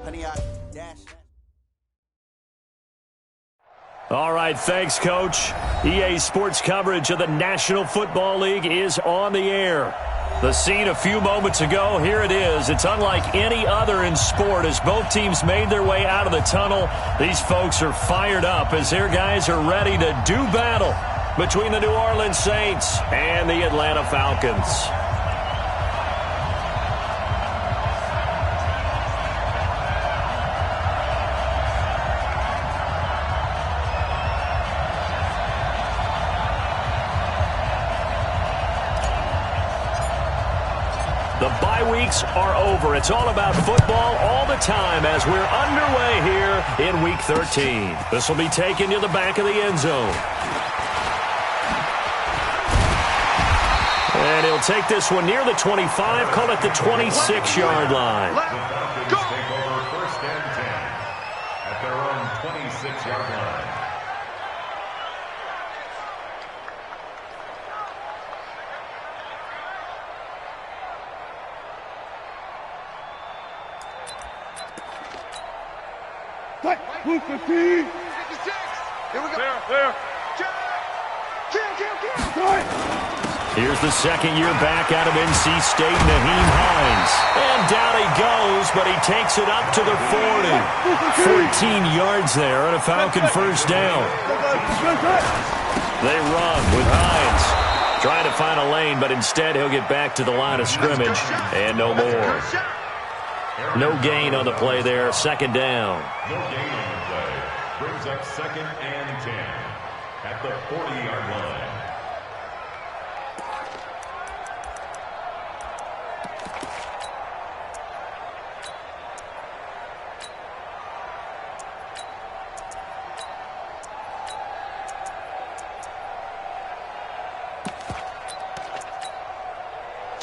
Honey, I dash. All right, thanks, Coach. EA Sports coverage of the National Football League is on the air. The scene a few moments ago, here it is. It's unlike any other in sport as both teams made their way out of the tunnel. These folks are fired up as their guys are ready to do battle between the New Orleans Saints and the Atlanta Falcons. The bye weeks are over. It's all about football all the time as we're underway here in Week 13. This will be taken to the back of the end zone. And he'll take this one near the 25, call it the 26-yard line. Go! Take over first and 10 at their own 26-yard line. Move 15. 56. Here we go. There. Here's the second-year back out of NC State, Naheem Hines. And down he goes, but he takes it up to the 40. 14 yards there on a Falcon first down. They run with Hines. Trying to find a lane, but instead he'll get back to the line of scrimmage. And no more. No gain on the play there. Second down. No gain on the play. Brings up second and 10 at the 40-yard line.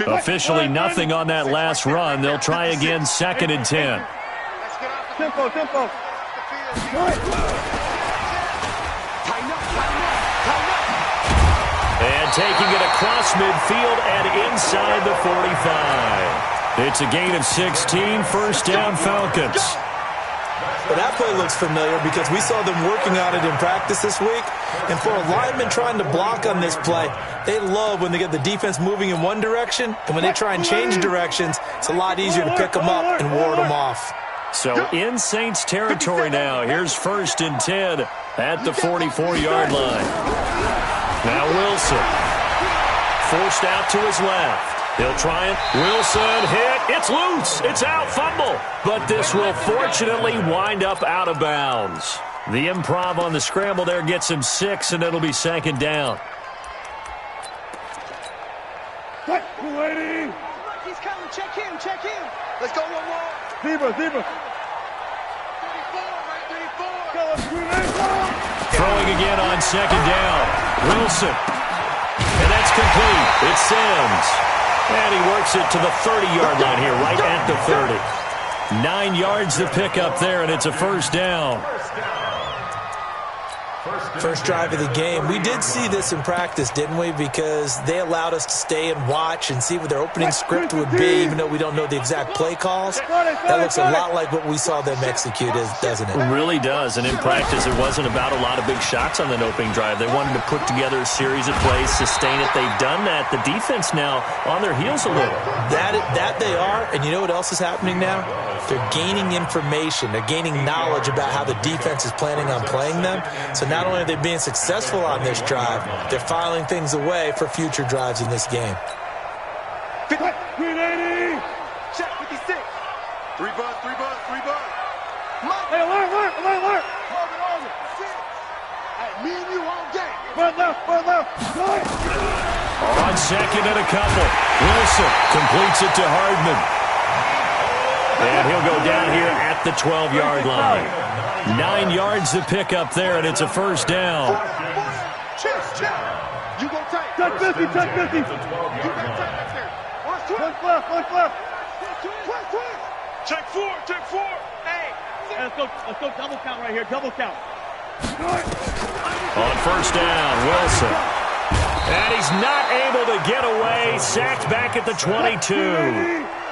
Officially nothing on that last run. They'll try again, second and 10. Tempo. And taking it across midfield and inside the 45. It's a gain of 16, first down Falcons. Well, that play looks familiar because we saw them working on it in practice this week. And for a lineman trying to block on this play, they love when they get the defense moving in one direction. And when they try and change directions, it's a lot easier to pick them up and ward them off. So in Saints territory now. Here's first and 10 at the 44-yard line. Now Wilson. Forced out to his left. He'll try it. Wilson hit. It's loose. It's out. Fumble. But this will fortunately wind up out of bounds. The improv on the scramble there gets him 6, and it'll be second down. Waiting. He's coming. Check him. Let's go one more. Zebra. 34, Throwing again on second down. Wilson. And that's complete. It's Sims. And he works it to the 30-yard line here, right at the 30. 9 yards to pick up there, and it's a first down. First drive of the game. We did see this in practice, didn't we? Because they allowed us to stay and watch and see what their opening script would be, even though we don't know the exact play calls. That looks a lot like what we saw them execute, doesn't it? It really does. And in practice, it wasn't about a lot of big shots on that opening drive. They wanted to put together a series of plays, sustain it. They've done that. The defense now on their heels a little. That they are. And you know what else is happening now? They're gaining information. They're gaining knowledge about how the defense is planning on playing them. So not only are they being successful on this drive, they're filing things away for future drives in this game. 380. check 56. 3 bud. Hey, alert. Hold it. 6. Hey, me and you all day. Front left. On second and a couple. Wilson completes it to Hardman. And he'll go down here at the 12-yard line. 9 yards to pick up there, and it's a first down. Check. You go tight. Check 50. You got tight there. Watch left. Check 4. Hey. Let's go double count right here. Double count. On first down, Wilson. And he's not able to get away. Sacked back at the 22.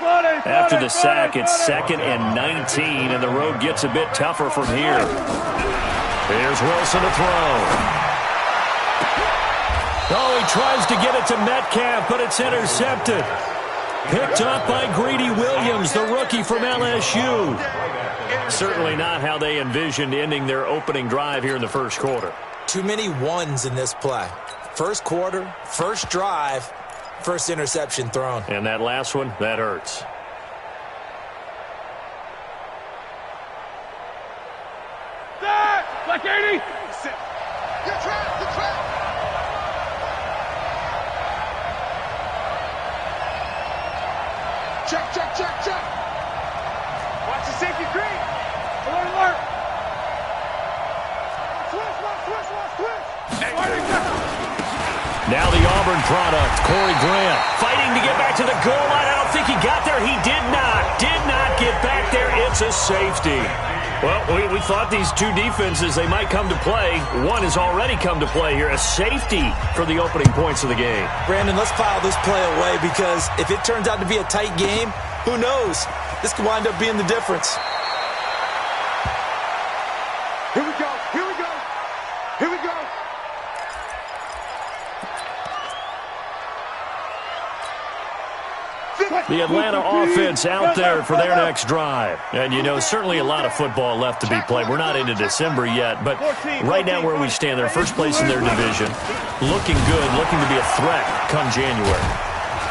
After the sack, it's 2nd and 19, and the road gets a bit tougher from here. Here's Wilson to throw. Oh, he tries to get it to Metcalf, but it's intercepted. Picked up by Greedy Williams, the rookie from LSU. Certainly not how they envisioned ending their opening drive here in the first quarter. Too many ones in this play. First quarter, first drive, first interception thrown. And that last one, that hurts. Like 80. Good trap, good trap. Check, check, check, check. Watch the safety green. Alert, alert. Switch. Now the Auburn product, Corey Grant, fighting to get back to the goal line. I don't think he got there. He did not get back there. It's a safety. Well, we thought these two defenses, they might come to play. One has already come to play here, a safety for the opening points of the game. Brandon, let's file this play away because if it turns out to be a tight game, who knows? This could wind up being the difference. Here we go, here we go, here we go. The Atlanta offense out there for their next drive. And, you know, certainly a lot of football left to be played. We're not into December yet, but right now where we stand, they're first place in their division. Looking good, looking to be a threat come January.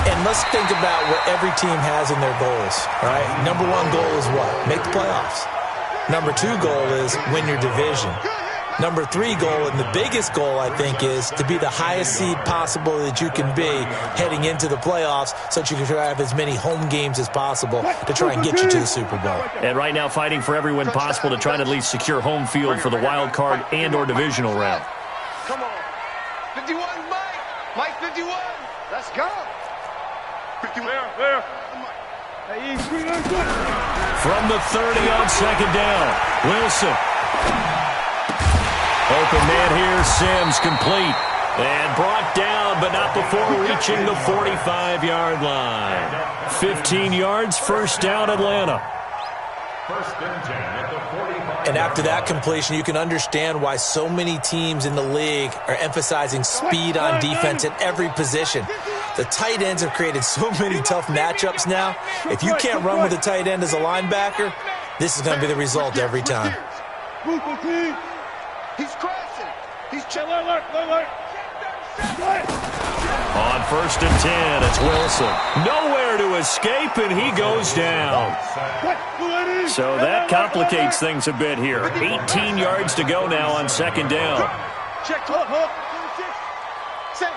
And let's think about what every team has in their goals, right? Number one goal is what? Make the playoffs. Number two goal is win your division. Number three goal, and the biggest goal, I think, is to be the highest seed possible that you can be heading into the playoffs so that you can have as many home games as possible to try and get you to the Super Bowl. And right now fighting for every win possible to try to at least secure home field for the wild card and or divisional round. Come on. 51, Mike. Mike 51. Let's go. 51. There. From the 30 on second down, Wilson. Open man here, Sims complete. And brought down, but not before reaching the 45-yard line. 15 yards, first down, Atlanta. First and 10 at the 45. And after that completion, you can understand why so many teams in the league are emphasizing speed on defense at every position. The tight ends have created so many tough matchups now. If you can't run with a tight end as a linebacker, this is going to be the result every time. He's crashing. He's On first and 10, it's Wilson. Nowhere to escape, and he goes down. So that complicates things a bit here. 18 yards to go now on second down. Check, hook. Say.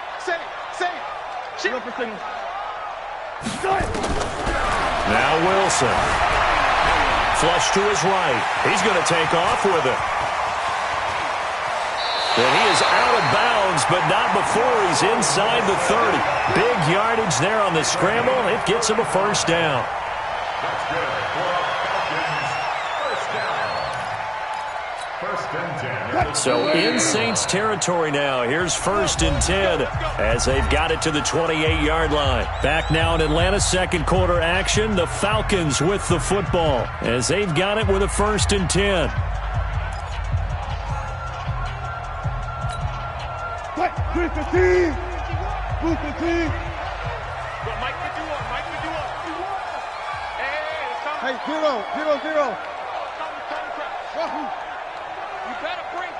Now Wilson. Flush to his right. He's going to take off with it. And he is out of bounds, but not before he's inside the 30. Big yardage there on the scramble. It gets him a first down. That's good for Falcons. First and 10. So in Saints territory now. Here's first and 10 as they've got it to the 28-yard line. Back now in Atlanta, second quarter action. The Falcons with the football as they've got it with a first and 10. Mike 51. Hey, 0. You better bring.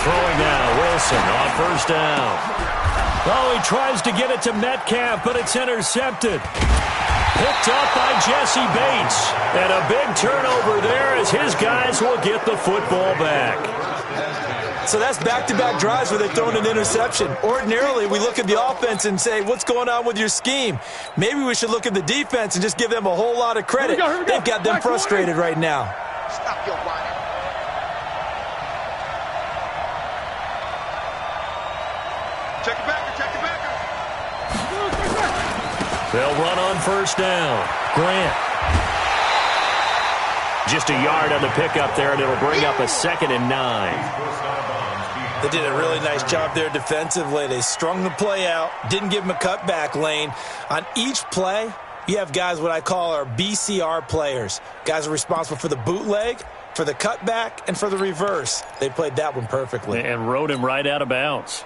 Throwing now, Wilson on first down. Oh, he tries to get it to Metcalf, but it's intercepted. Picked up by Jesse Bates. And a big turnover there as his guys will get the football back. So that's back-to-back drives where they've thrown an interception. Ordinarily, we look at the offense and say, what's going on with your scheme? Maybe we should look at the defense and just give them a whole lot of credit. Here we go. They've got them frustrated right now. Stop your whining. Check it back. They'll run on first down. Grant. Just a yard on the pickup there, and it'll bring up a 2nd and 9. They did a really nice job there defensively. They strung the play out, didn't give him a cutback lane. On each play, You have guys what I call our BCR players. Guys are responsible for the bootleg, for the cutback, and for the reverse. They played that one perfectly. And rode him right out of bounds.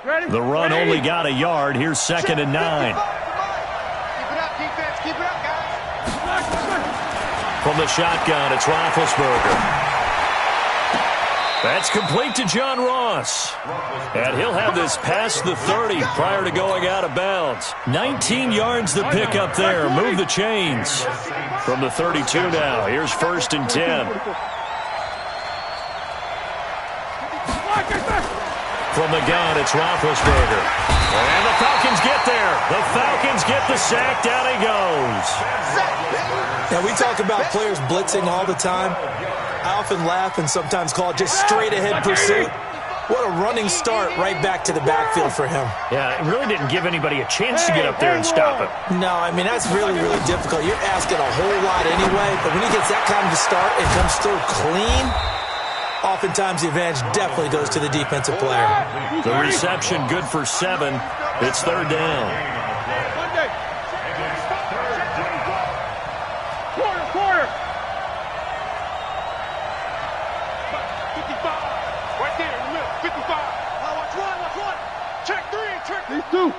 The run only got a yard. Here's 2nd and 9. Keep it up, defense. Keep it up, guys. From the shotgun, it's Roethlisberger. That's complete to John Ross. And he'll have this past the 30 prior to going out of bounds. 19 yards the pick up there. Move the chains. From the 32 now. Here's 1st and 10. From the gun, it's Roethlisberger. And the Falcons get there. The Falcons get the sack. Down he goes. Now, we talk about players blitzing all the time. I often laugh and sometimes call it just straight-ahead pursuit. What a running start right back to the backfield for him. Yeah, it really didn't give anybody a chance to get up there and stop him. No, I mean, that's really, really difficult. You're asking a whole lot anyway, but when he gets that kind of start and comes through clean, oftentimes the advantage definitely goes to the defensive player. The reception good for 7. It's 3rd down. Quarter. 55. Right there in the middle. 55. Watch one. Check 3. Check these 2.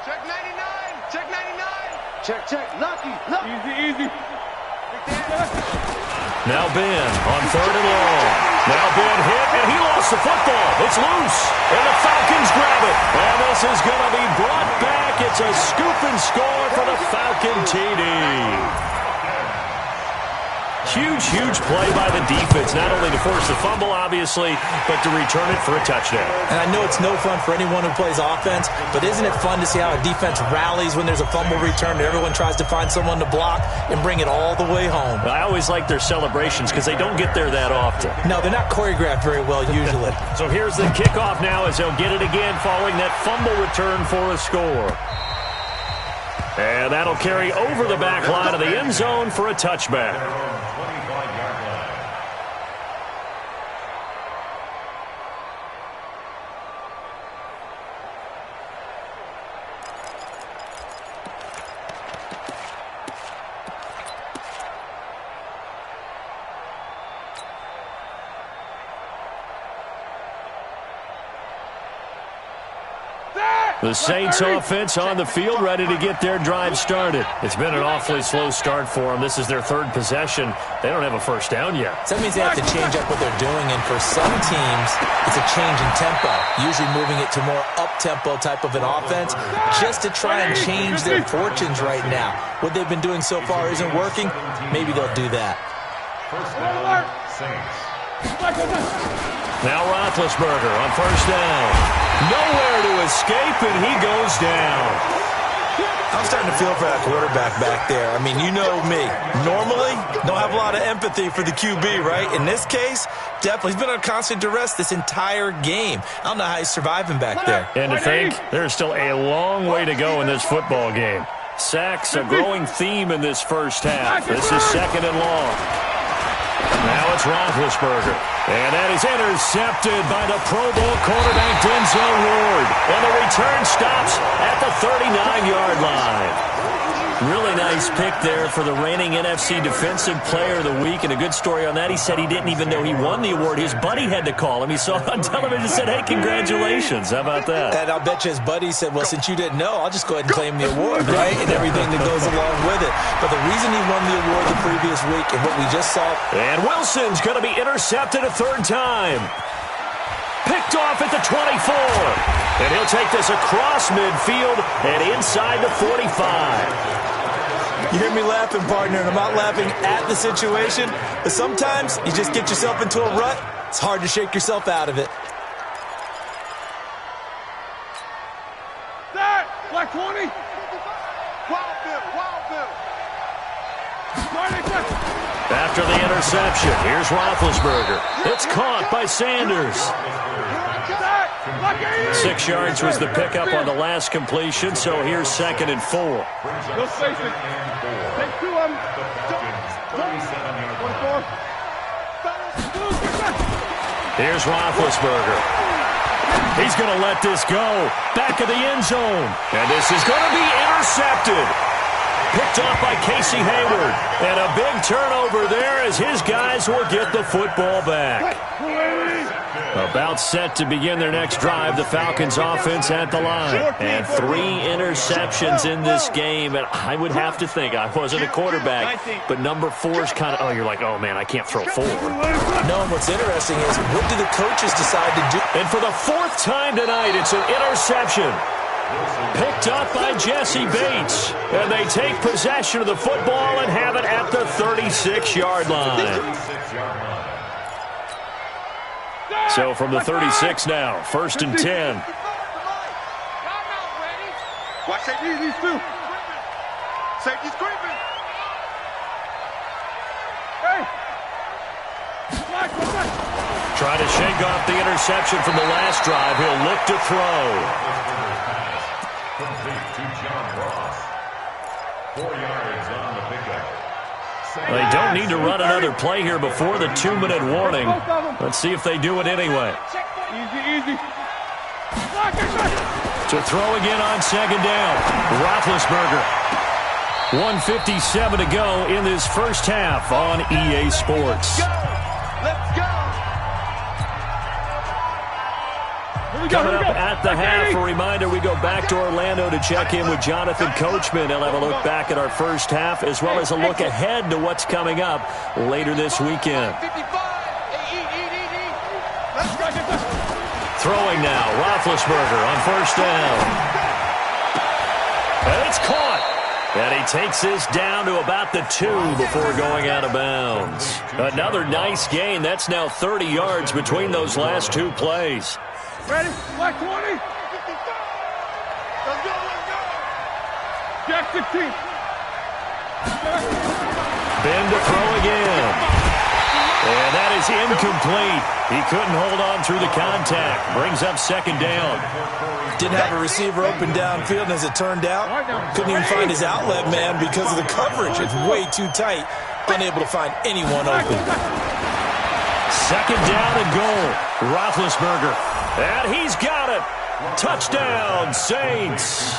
Check 99. Check 99. Check. Lucky. Easy. Now Ben on 3rd and long. Now Ben hit, and he lost the football. It's loose, and the Falcons grab it. And this is going to be brought back. It's a scoop and score for the Falcon TD. Huge play by the defense, not only to force the fumble, obviously, but to return it for a touchdown. And I know it's no fun for anyone who plays offense, but isn't it fun to see how a defense rallies when there's a fumble return and everyone tries to find someone to block and bring it all the way home? I always like their celebrations because they don't get there that often. No, they're not choreographed very well usually. So here's the kickoff now as they'll get it again following that fumble return for a score. And that'll carry over the back line of the end zone for a touchback. The Saints offense on the field, ready to get their drive started. It's been an awfully slow start for them. This is their 3rd possession. They don't have a first down yet. So that means they have to change up what they're doing, and for some teams, it's a change in tempo, usually moving it to more up-tempo type of an offense, just to try and change their fortunes right now. What they've been doing so far isn't working. Maybe they'll do that. First down, Saints. Now Roethlisberger on 1st down. Nowhere to escape, and he goes down. I'm starting to feel for that quarterback back there. I mean, you know me. Normally, don't have a lot of empathy for the QB, right? In this case, definitely. He's been on constant duress this entire game. I don't know how he's surviving back there. And to think, there's still a long way to go in this football game. Sacks, a growing theme in this first half. This is 2nd and long. Now it's Roethlisberger. And that is intercepted by the Pro Bowl quarterback Denzel Ward. And the return stops at the 39-yard line. Really nice pick there for the reigning NFC Defensive Player of the Week. And a good story on that. He said he didn't even know he won the award. His buddy had to call him. He saw it on television and said, hey, congratulations. How about that? And I'll bet you his buddy said, well, since you didn't know, I'll just go ahead and claim the award, right? And everything that goes along with it. But the reason he won the award the previous week and what we just saw. And Wilson's going to be intercepted a 3rd time. Picked off at the 24. And he'll take this across midfield and inside the 45. You hear me laughing, partner, and I'm not laughing at the situation, but sometimes you just get yourself into a rut. It's hard to shake yourself out of it. That, like 20. After the interception, here's Roethlisberger. It's caught by Sanders. 6 yards was the pickup on the last completion, so here's 2nd and 4. Go Take 2 of them. Here's Roethlisberger. He's going to let this go. Back of the end zone. And this is going to be intercepted. Picked off by Casey Hayward. And a big turnover there as his guys will get the football back. About set to begin their next drive, the Falcons offense at the line. And 3 interceptions in this game. And I would have to think, I wasn't a quarterback, but number 4 is kind of, oh, you're like, oh, man, I can't throw 4. No, and what's interesting is, what do the coaches decide to do? And for the 4th time tonight, it's an interception. Picked up by Jesse Bates. And they take possession of the football and have it at the 36-yard line. So from the 36 now, 1st and 10. Watch safety, these two. Safety's creeping. Hey. Trying to shake off the interception from the last drive. He'll look to throw. Complete to John Ross. 4 yards on the pickup. They don't need to run another play here before the 2-minute warning. Let's see if they do it anyway. Easy. To throw again on 2nd down. Roethlisberger. 1:57 to go in this first half on EA Sports. Let's go. Coming up at the half, a reminder, we go back to Orlando to check in with Jonathan Coachman. He'll have a look back at our first half as well as a look ahead to what's coming up later this weekend. Throwing now, Roethlisberger on 1st down. And it's caught. And he takes this down to about the 2 before going out of bounds. Another nice gain. That's now 30 yards between those last 2 plays. Ready? Black 20. Let's go. Jack 16. Ben to throw again. And that is incomplete. He couldn't hold on through the contact. Brings up 2nd down. Didn't have a receiver open downfield, and as it turned out, couldn't even find his outlet man because of the coverage. It's way too tight. Unable to find anyone open. 2nd down and goal. Roethlisberger. And he's got it. Touchdown, Saints.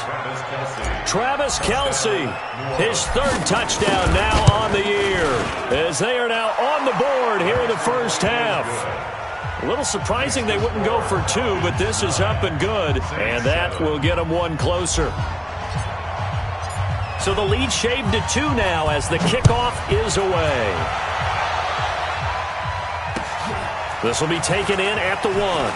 Travis Kelce, his 3rd touchdown now on the year, as they are now on the board here in the first half. A little surprising they wouldn't go for 2, but this is up and good, and that will get them 1 closer. So the lead shaved to 2 now as the kickoff is away. This will be taken in at the 1.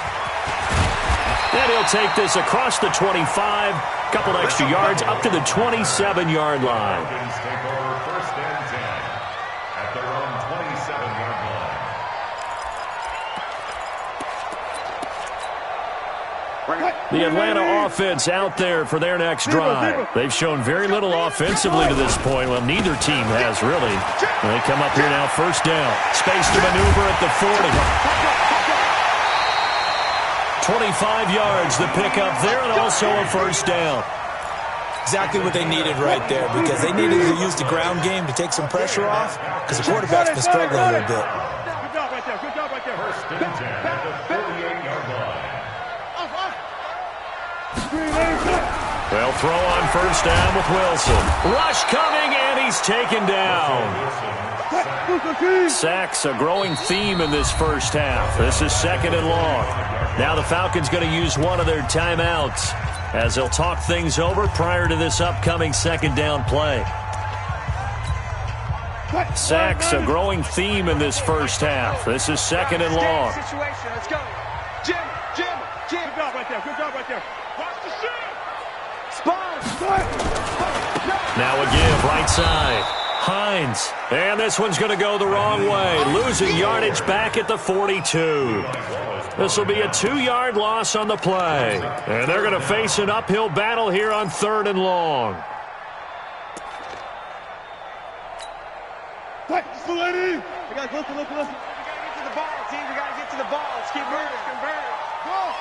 And he'll take this across the 25, couple extra yards up to the 27-yard line. Falcons take over 1st and 10 at their own 27-yard line. The Atlanta offense out there for their next drive. They've shown very little offensively to this point. Well, neither team has really. They come up here now, 1st down. Space to maneuver at the 40. 25 yards the pickup there, and also a 1st down. Exactly what they needed right there, because they needed to use the ground game to take some pressure off, because the quarterback's been struggling a little bit. Good job right there. 1st and 10 at the 48-yard line. They'll throw on 1st down with Wilson. Rush coming, and he's taken down. Sacks, a growing theme in this first half. This is 2nd and long. Now the Falcons going to use one of their timeouts as they'll talk things over prior to this upcoming 2nd down play. Sacks, a growing theme in this first half. This is 2nd and long. Situation. Let's go. Jim. Good job right there. Watch the shit. Spine. Now a give, right side. Hines. And this one's going to go the wrong way. Losing yardage back at the 42. This will be a 2-yard loss on the play. And they're going to face an uphill battle here on 3rd and long. Listen. We got to get to the ball, team. We got to get to the ball. Let's keep moving. Go.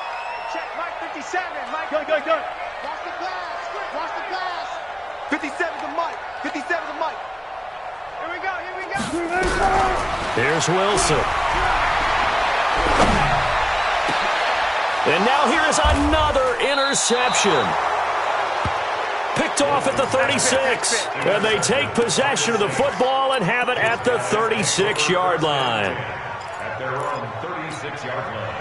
Check Mike 57. Mike. Good. Watch the pass. 57 to Mike. Here we go. Here's Wilson. And now here is another interception. Picked off at the 36. And they take possession of the football and have it at the 36-yard line. At their own 36-yard line.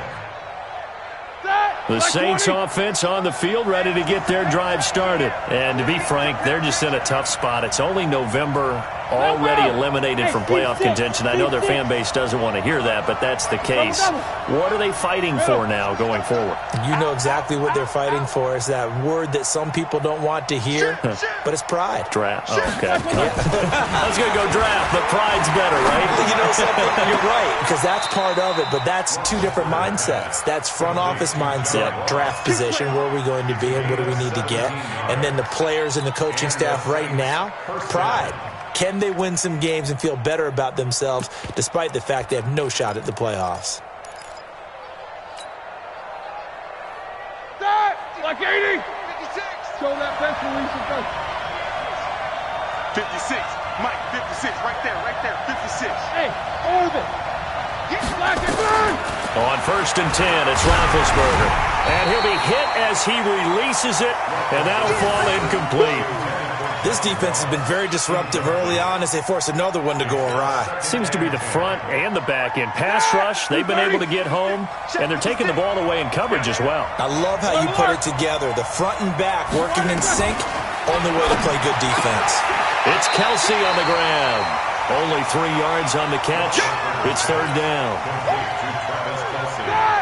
The Saints offense on the field, ready to get their drive started. And to be frank, they're just in a tough spot. It's only November, already eliminated from playoff contention. I know their fan base doesn't want to hear that, but that's the case. What are they fighting for now going forward? You know exactly what they're fighting for. Is that word that some people don't want to hear, but it's pride. Draft. Oh, okay. I was going to go draft, but pride's better, right? You know something? You're right, because that's part of it, but that's two different mindsets. That's front office mindset, draft position, where are we going to be and what do we need to get? And then the players and the coaching staff right now, pride. Can they win some games and feel better about themselves despite the fact they have no shot at the playoffs? Like 80. 56. Show that bench release and go. 56. Mike, 56. Right there, 56. Hey, over. Get black and burn. On 1st and 10, it's Roethlisberger. And he'll be hit as he releases it, and that'll fall incomplete. This defense has been very disruptive early on as they force another one to go awry. Seems to be the front and the back end. Pass rush, they've been able to get home, and they're taking the ball away in coverage as well. I love how you put it together. The front and back working in sync, only way to play good defense. It's Kelsey on the ground. Only 3 yards on the catch. It's 3rd down.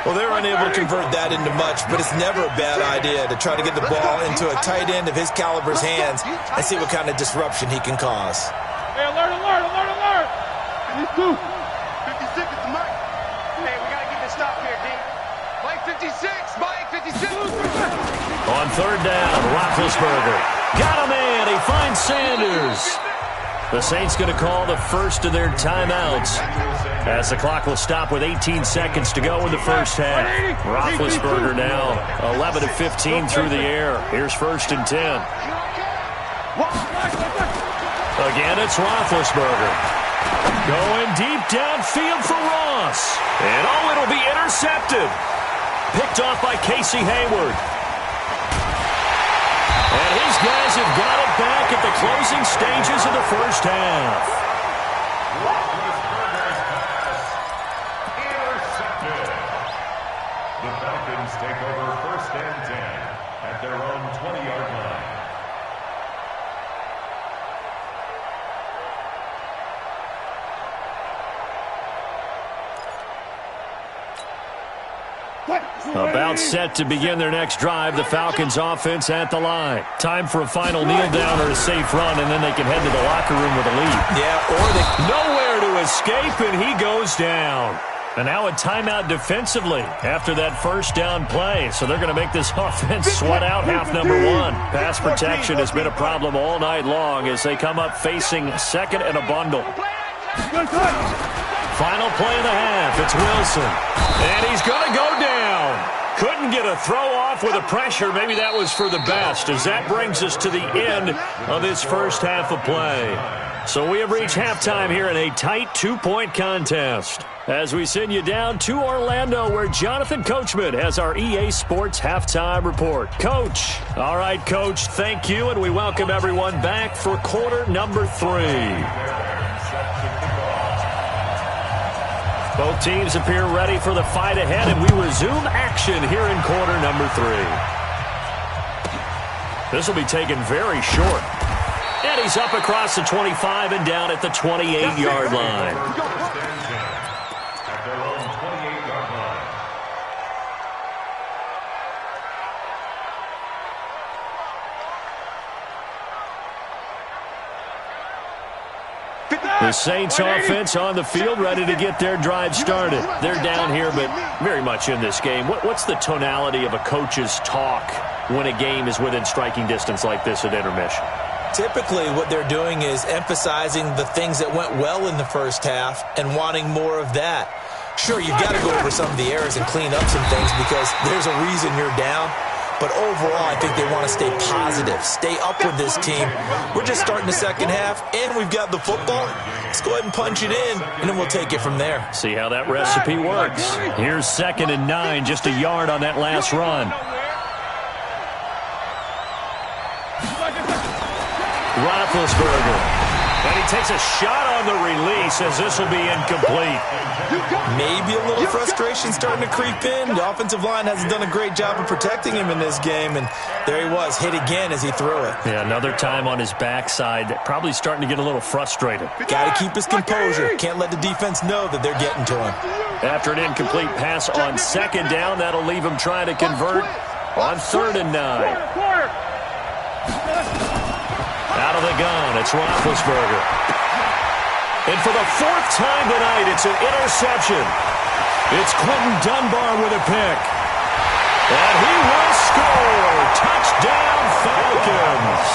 Well, they're unable to convert that into much, but it's never a bad idea to try to get the ball into a tight end of his caliber's hands and see what kind of disruption he can cause. Hey, alert. These two. 56 is the Mike. Hey, we got to get this stop here, D. Mike 56. Mike 56. On 3rd down, Roethlisberger. Got a man. He finds Sanders. The Saints going to call the first of their timeouts as the clock will stop with 18 seconds to go in the first half. Roethlisberger now 11 of 15 through the air. Here's 1st and 10. Again, it's Roethlisberger. Going deep downfield for Ross. And it'll be intercepted. Picked off by Casey Hayward. And his guys have got it back at the closing stages of the first half. Intercepted. The Falcons take over 1st and 10 at their own 20-yard line. About set to begin their next drive, the Falcons offense at the line. Time for a final kneel down or a safe run, and then they can head to the locker room with a lead. Yeah, or they... Nowhere to escape, and he goes down. And now a timeout defensively after that 1st down play. So they're going to make this offense sweat out half number 1. Pass protection has been a problem all night long as they come up facing 2nd and a bundle. Final play of the half. It's Wilson. And he's going to go down. Couldn't get a throw off with the pressure. Maybe that was for the best, as that brings us to the end of this first half of play. So we have reached halftime here in a tight 2-point contest. As we send you down to Orlando, where Jonathan Coachman has our EA Sports Halftime Report. Coach. All right, Coach, thank you, and we welcome everyone back for quarter number 3. Both teams appear ready for the fight ahead, and we resume action here in quarter number 3. This will be taken very short. And he's up across the 25 and down at the 28-yard line. At their own 28-yard line. The Saints offense on the field, ready to get their drive started. They're down here, but very much in this game. What's the tonality of a coach's talk when a game is within striking distance like this at intermission? Typically, what they're doing is emphasizing the things that went well in the first half and wanting more of that. Sure, you've got to go over some of the errors and clean up some things because there's a reason you're down. but overall, I think they want to stay positive, stay up with this team. We're just starting the second half, and we've got the football. Let's go ahead and punch it in, and then we'll take it from there. See how that recipe works. Here's 2nd and 9, just a yard on that last run. Roethlisberger. And he takes a shot on the release as this will be incomplete. Maybe a little frustration starting to creep in. The offensive line hasn't done a great job of protecting him in this game, and there he was, hit again as he threw it. Yeah, another time on his backside, probably starting to get a little frustrated. Got to keep his composure. Can't let the defense know that they're getting to him. After an incomplete pass on 2nd down, that'll leave him trying to convert on 3rd and 9. Out of the gun, it's Roethlisberger. And for the 4th time tonight, it's an interception. It's Quentin Dunbar with a pick. And he will score. Touchdown, Falcons.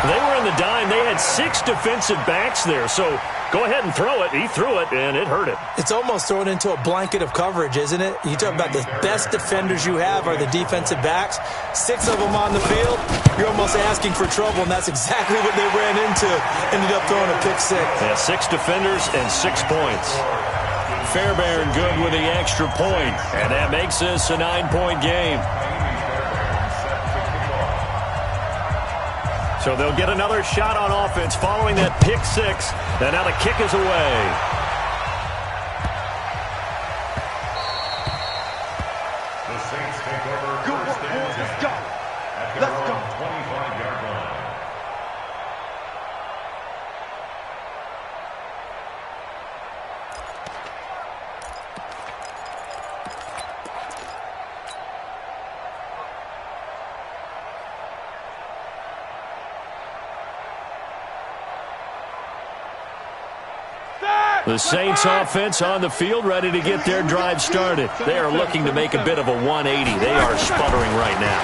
They were in the dime. They had 6 defensive backs there, so go ahead and throw it. He threw it, and it hurt him. It's almost thrown into a blanket of coverage, isn't it? You talk about the best defenders you have are the defensive backs. 6 of them on the field. You're almost asking for trouble, and that's exactly what they ran into. Ended up throwing a pick 6. Yeah, 6 defenders and 6 points. Fairbairn good with the extra point, and that makes this a 9-point game. So they'll get another shot on offense following that pick 6, and now the kick is away. The Saints take over first and 10 at their own 25-yard line. The Saints offense on the field, ready to get their drive started. They are looking to make a bit of a 180. They are sputtering right now.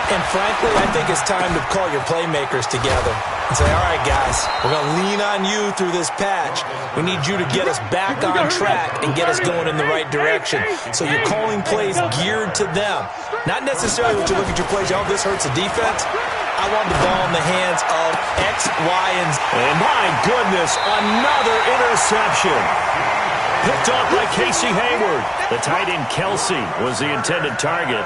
And frankly, I think it's time to call your playmakers together and say, all right, guys, we're going to lean on you through this patch. We need you to get us back on track and get us going in the right direction. So you're calling plays geared to them. Not necessarily what you look at your plays, oh, this hurts the defense. I want the ball in the hands of X, Y, and Z. And my goodness, another interception. Picked off by Casey Hayward. The tight end Kelsey was the intended target.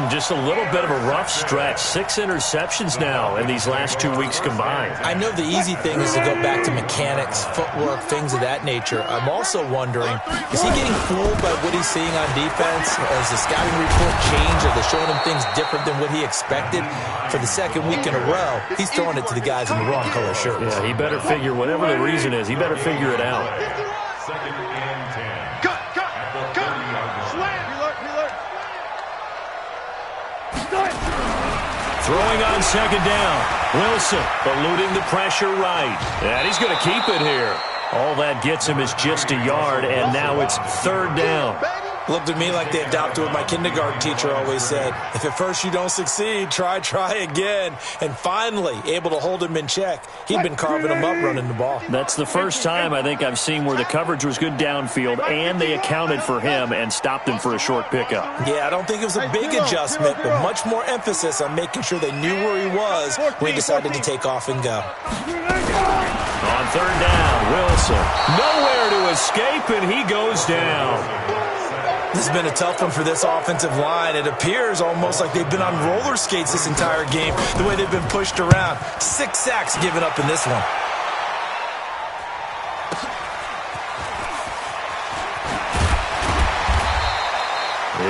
Just a little bit of a rough stretch. 6 interceptions now in these last 2 weeks combined. I know the easy thing is to go back to mechanics, footwork, things of that nature. I'm also wondering, is he getting fooled by what he's seeing on defense? Has the scouting report changed? Are they showing him things different than what he expected? For the 2nd week in a row, he's throwing it to the guys in the wrong color shirts. Yeah, he better figure, whatever the reason is, he better figure it out. 2nd and 10. Cut! Slam! Reload! Throwing on 2nd down. Wilson eluding the pressure right. And he's going to keep it here. All that gets him is just a yard, and now it's 3rd down. Looked at me like they adopted what my kindergarten teacher always said. If at first you don't succeed, try again. And finally, able to hold him in check. He'd been carving him up running the ball. That's the first time I think I've seen where the coverage was good downfield, and they accounted for him and stopped him for a short pickup. Yeah, I don't think it was a big adjustment, but much more emphasis on making sure they knew where he was when he decided to take off and go. On 3rd down, Wilson. Nowhere to escape, and he goes down. This has been a tough one for this offensive line. It appears almost like they've been on roller skates this entire game, the way they've been pushed around. 6 sacks given up in this one.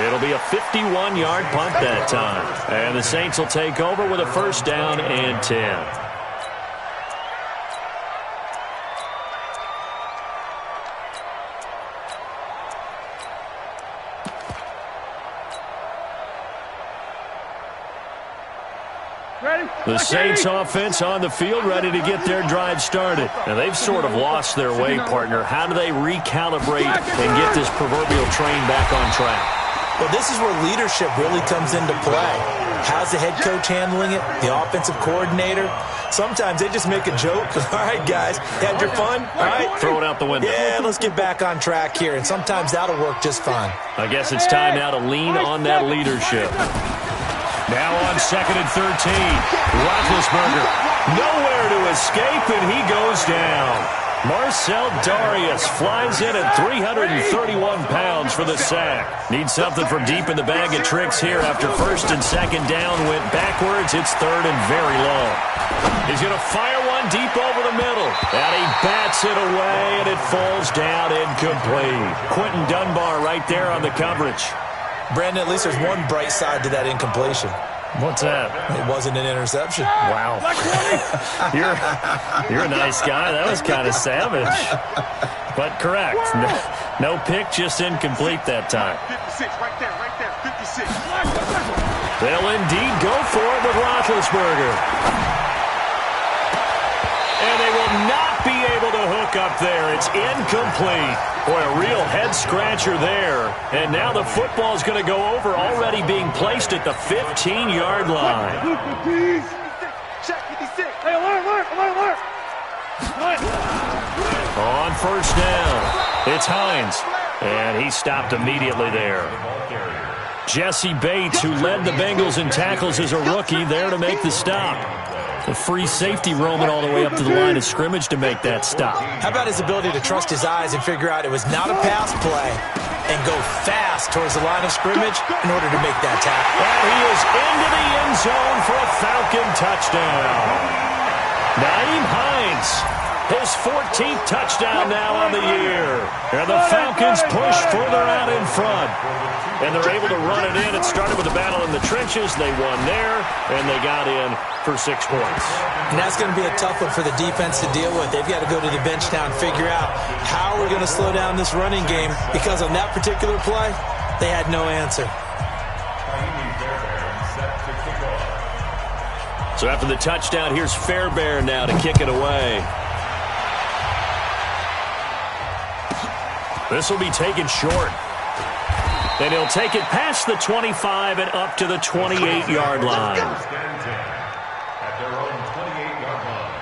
It'll be a 51-yard punt that time. And the Saints will take over with a 1st down and 10. The Saints offense on the field ready to get their drive started. And they've sort of lost their way, partner. How do they recalibrate and get this proverbial train back on track? Well, this is where leadership really comes into play. How's the head coach handling it? The offensive coordinator? Sometimes they just make a joke. All right, guys, had your fun? All right. Throw it out the window. Yeah, let's get back on track here, and sometimes that'll work just fine. I guess it's time now to lean on that leadership. Now on 2nd and 13. Roethlisberger nowhere to escape, and he goes down. Marcel Darius flies in at 331 pounds for the sack. Needs something from deep in the bag of tricks here after 1st and 2nd down went backwards. It's 3rd and very long. He's going to fire one deep over the middle. And he bats it away, and it falls down incomplete. Quentin Dunbar right there on the coverage. Brandon, at least there's one bright side to that incompletion. What's that? It wasn't an interception. Wow. You're a nice guy. That was kind of savage. But correct. No pick, just incomplete that time. 56, right there, 56. They'll indeed go for it with Roethlisberger. And they will not be able to hook up there. It's incomplete. Boy, a real head-scratcher there. And now the football is going to go over, already being placed at the 15-yard line. Check 56. Hey, alert. On 1st down, it's Hines. And he stopped immediately there. Jesse Bates, who led the Bengals in tackles as a rookie, there to make the stop. The free safety roaming all the way up to the line of scrimmage to make that stop. How about his ability to trust his eyes and figure out it was not a pass play and go fast towards the line of scrimmage in order to make that tackle? And he is into the end zone for a Falcon touchdown. Nyheim Hines, his 14th touchdown now on the year. And the Falcons push further out in front. And they're able to run it in. It started with a battle in the trenches. They won there, and they got in for 6 points. And that's going to be a tough one for the defense to deal with. They've got to go to the bench now and figure out how we're going to slow down this running game, because on that particular play, they had no answer. So after the touchdown, here's Fairbairn now to kick it away. This will be taken short. And he'll take it past the 25 and up to the 28-yard line. At their own 28-yard line.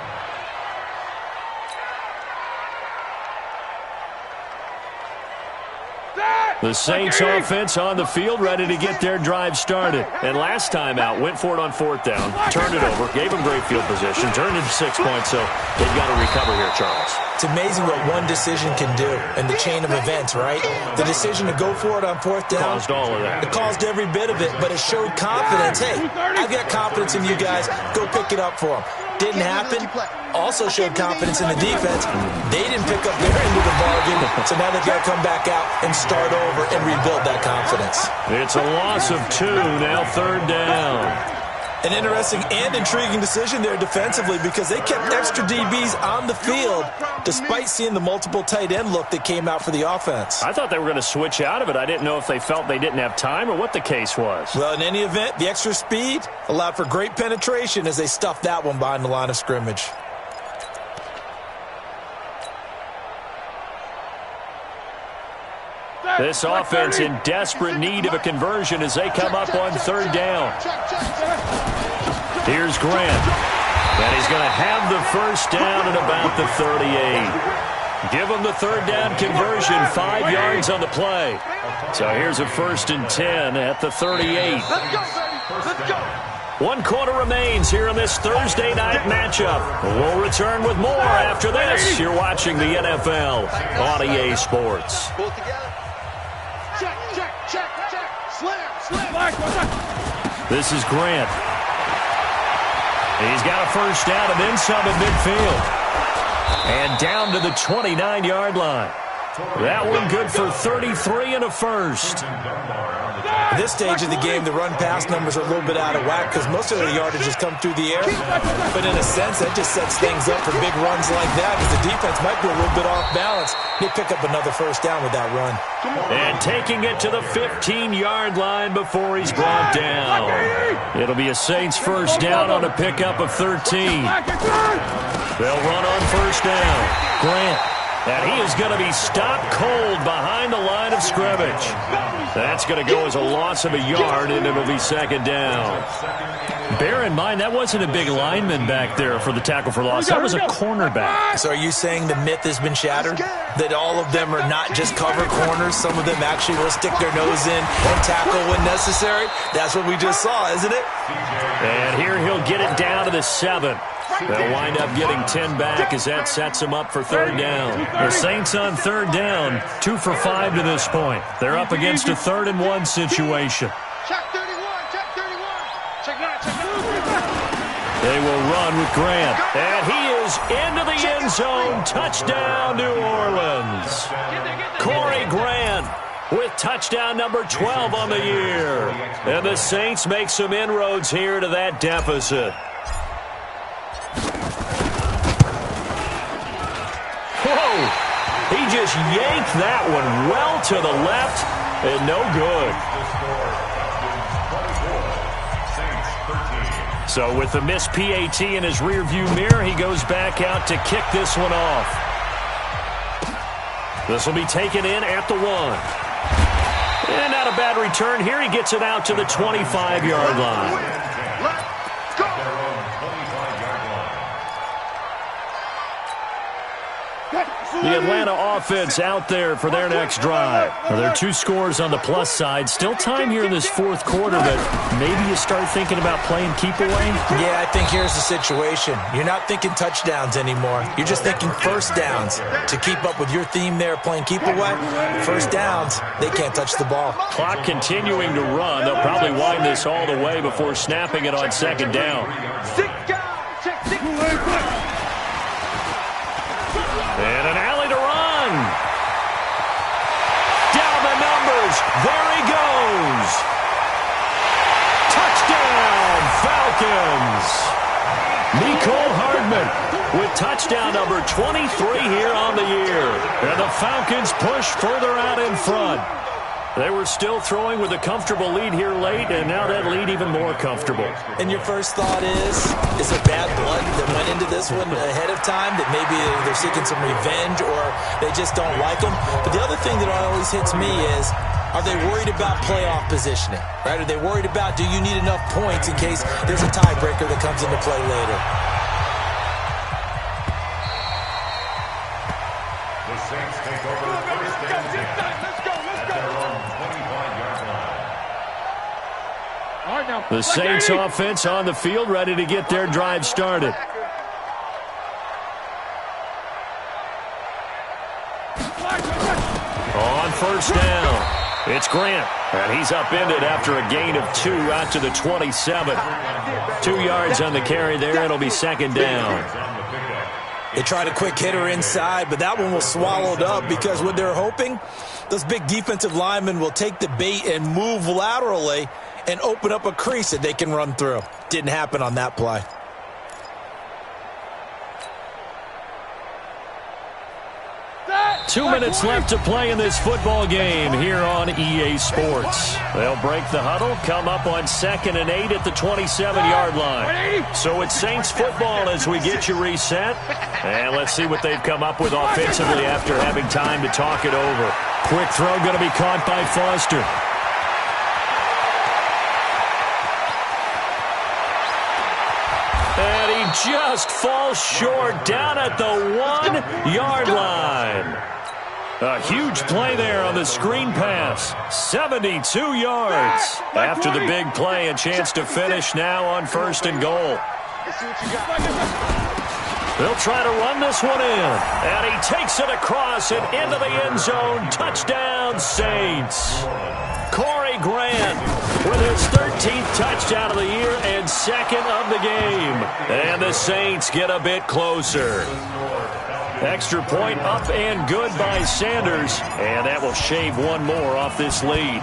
The Saints offense on the field, ready to get their drive started. And last time out, went for it on 4th down, turned it over, gave them great field position, turned it to 6 points, so they've got to recover here, Charles. It's amazing what one decision can do in the chain of events, right? The decision to go for it on 4th down. Caused all of that. It caused every bit of it, but it showed confidence. Hey, I've got confidence in you guys. Go pick it up for them. Didn't happen. Also showed confidence in the defense. They didn't pick up their end of the bargain, so now they've got to come back out and start over and rebuild that confidence. It's a loss of 2, now 3rd down. An interesting and intriguing decision there defensively, because they kept extra DBs on the field despite seeing the multiple tight end look that came out for the offense. I thought they were going to switch out of it. I didn't know if they felt they didn't have time or what the case was. Well, in any event, the extra speed allowed for great penetration as they stuffed that one behind the line of scrimmage. This offense in desperate need of a conversion as they come up on 3rd down. Here's Grant. And he's going to have the 1st down at about the 38. Give him the 3rd down conversion, 5 yards on the play. So here's a 1st and 10 at the 38. Let's go. 1 quarter remains here in this Thursday night matchup. We'll return with more after this. You're watching the NFL on EA Sports. Pull it together. Check. Slam. This is Grant. He's got a 1st down and then some at midfield. And down to the 29-yard line. That one good for 33 and a 1st. At this stage of the game, the run-pass numbers are a little bit out of whack because most of the yardage has come through the air. But in a sense, that just sets things up for big runs like that because the defense might be a little bit off balance. They pick up another 1st down with that run. And taking it to the 15-yard line before he's brought down. It'll be a Saints 1st down on a pickup of 13. They'll run on 1st down. Grant And he is going to be stopped cold behind the line of scrimmage. That's going to go as a loss of a yard, and it'll be second down. Bear in mind, that wasn't a big lineman back there for the tackle for loss. That was a cornerback. So are you saying the myth has been shattered? That all of them are not just cover corners? Some of them actually will stick their nose in and tackle when necessary? That's what we just saw, isn't it? And here he'll get it down to the 7. They'll wind up getting 10 back as that sets them up for third down. The Saints on third down, 2 for 5 to this point. They're up against a 3rd and 1 situation. Check 31, check 31. Check 9, check 9. They will run with Grant. And he is into the end zone. Touchdown, New Orleans. Corey Grant with touchdown number 12 on the year. And the Saints make some inroads here to that deficit. Whoa! He just yanked that one well to the left, and no good. So with the missed PAT in his rearview mirror, he goes back out to kick this one off. This will be taken in at the 1. And not a bad return here. He gets it out to the 25-yard line. The Atlanta offense out there for their next drive. Well, there are 2 scores on the plus side. Still time here in this 4th quarter, but maybe you start thinking about playing keep away? Yeah, I think here's the situation. You're not thinking touchdowns anymore. You're just thinking first downs. To keep up with your theme there, playing keep away, first downs, they can't touch the ball. Clock continuing to run. They'll probably wind this all the way before snapping it on second down. And an alley to run. Down the numbers. There he goes. Touchdown, Falcons. Nicole Hardman with touchdown number 23 here on the year. And the Falcons push further out in front. They were still throwing with a comfortable lead here late, and now that lead even more comfortable. And your first thought is there bad blood that went into this one ahead of time, that maybe they're seeking some revenge or they just don't like them? But the other thing that always hits me is, are they worried about playoff positioning? Right? Are they worried about, do you need enough points in case there's a tiebreaker that comes into play later? The Saints take over first and 10. The Saints offense on the field, ready to get their drive started. On first down, it's Grant. And he's upended after a gain of 2 out to the 27. 2 yards on the carry there. It'll be second down. They tried a quick hitter inside, but that one was swallowed up because what they're hoping, those big defensive linemen will take the bait and move laterally and open up a crease that they can run through. Didn't happen on that play. Two minutes left to play in this football game here on EA Sports. They'll break the huddle, come up on 2nd and 8 at the 27-yard line. So it's Saints football as we get you reset. And let's see what they've come up with offensively after having time to talk it over. Quick throw going to be caught by Foster. And he just falls short down at the 1-yard line. A huge play there on the screen pass. 72 yards. After the big play, a chance to finish now on 1st and goal. They'll try to run this one in. And he takes it across and into the end zone. Touchdown, Saints. Corey Grant with his 13th touchdown of the year and 2nd of the game. And the Saints get a bit closer. Extra point up and good by Sanders. And that will shave one more off this lead.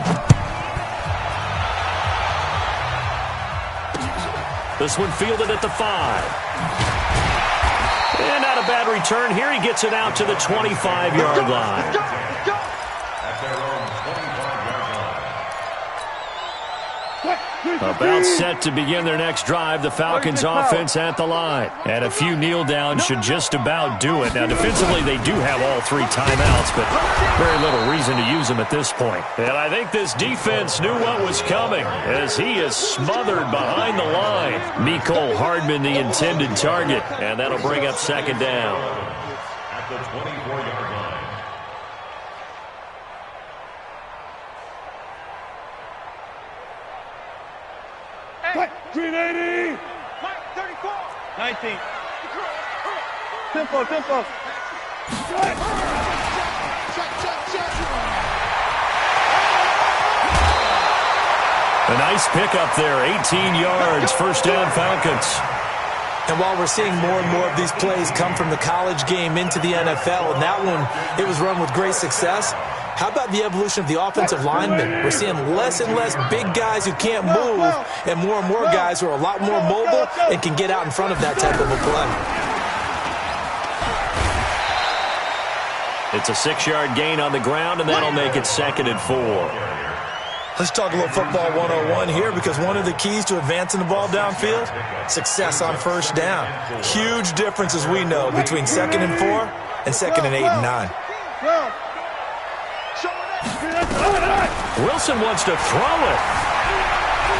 This one fielded at the 5. And not a bad return here. He gets it out to the 25-yard line. About set to begin their next drive, the Falcons offense at the line. And a few kneel downs should just about do it. Now, defensively, they do have all 3 timeouts, but very little reason to use them at this point. And I think this defense knew what was coming as he is smothered behind the line. Mecole Hardman, the intended target, and that'll bring up second down. At the 24-yard line. 380. Mike, 34. 19. Tempo. A nice pickup there, 18 yards, first down Falcons. And while we're seeing more and more of these plays come from the college game into the NFL, and that one, it was run with great success, how about the evolution of the offensive linemen? We're seeing less and less big guys who can't move and more guys who are a lot more mobile and can get out in front of that type of a play. It's a 6-yard gain on the ground, and that'll make it 2nd and 4. Let's talk a little football 101 here, because one of the keys to advancing the ball downfield, success on first down. Huge difference, as we know, between 2nd and 4 and 2nd and 8 and 9. Wilson wants to throw it.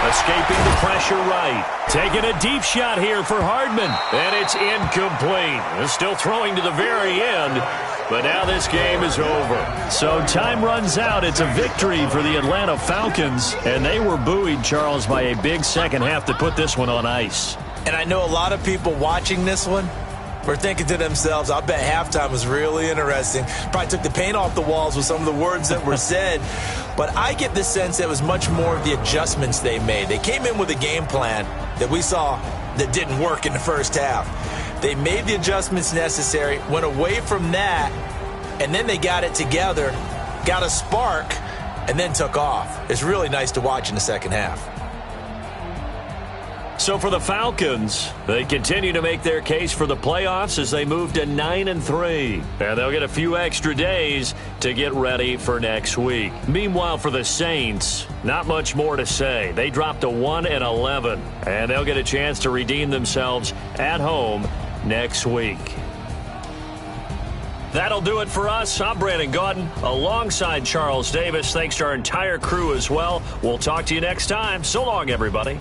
Escaping the pressure right. Taking a deep shot here for Hardman. And it's incomplete. Still throwing to the very end. But now this game is over. So time runs out. It's a victory for the Atlanta Falcons. And they were buoyed, Charles, by a big second half to put this one on ice. And I know a lot of people watching this one were thinking to themselves, I bet halftime was really interesting. Probably took the paint off the walls with some of the words that were said. But I get the sense that it was much more of the adjustments they made. They came in with a game plan that we saw that didn't work in the first half. They made the adjustments necessary, went away from that, and then they got it together, got a spark, and then took off. It's really nice to watch in the second half. So for the Falcons, they continue to make their case for the playoffs as they move to 9-3. And they'll get a few extra days to get ready for next week. Meanwhile, for the Saints, not much more to say. They dropped to 1-11, and they'll get a chance to redeem themselves at home next week. That'll do it for us. I'm Brandon Gaudin alongside Charles Davis. Thanks to our entire crew as well. We'll talk to you next time. So long, everybody.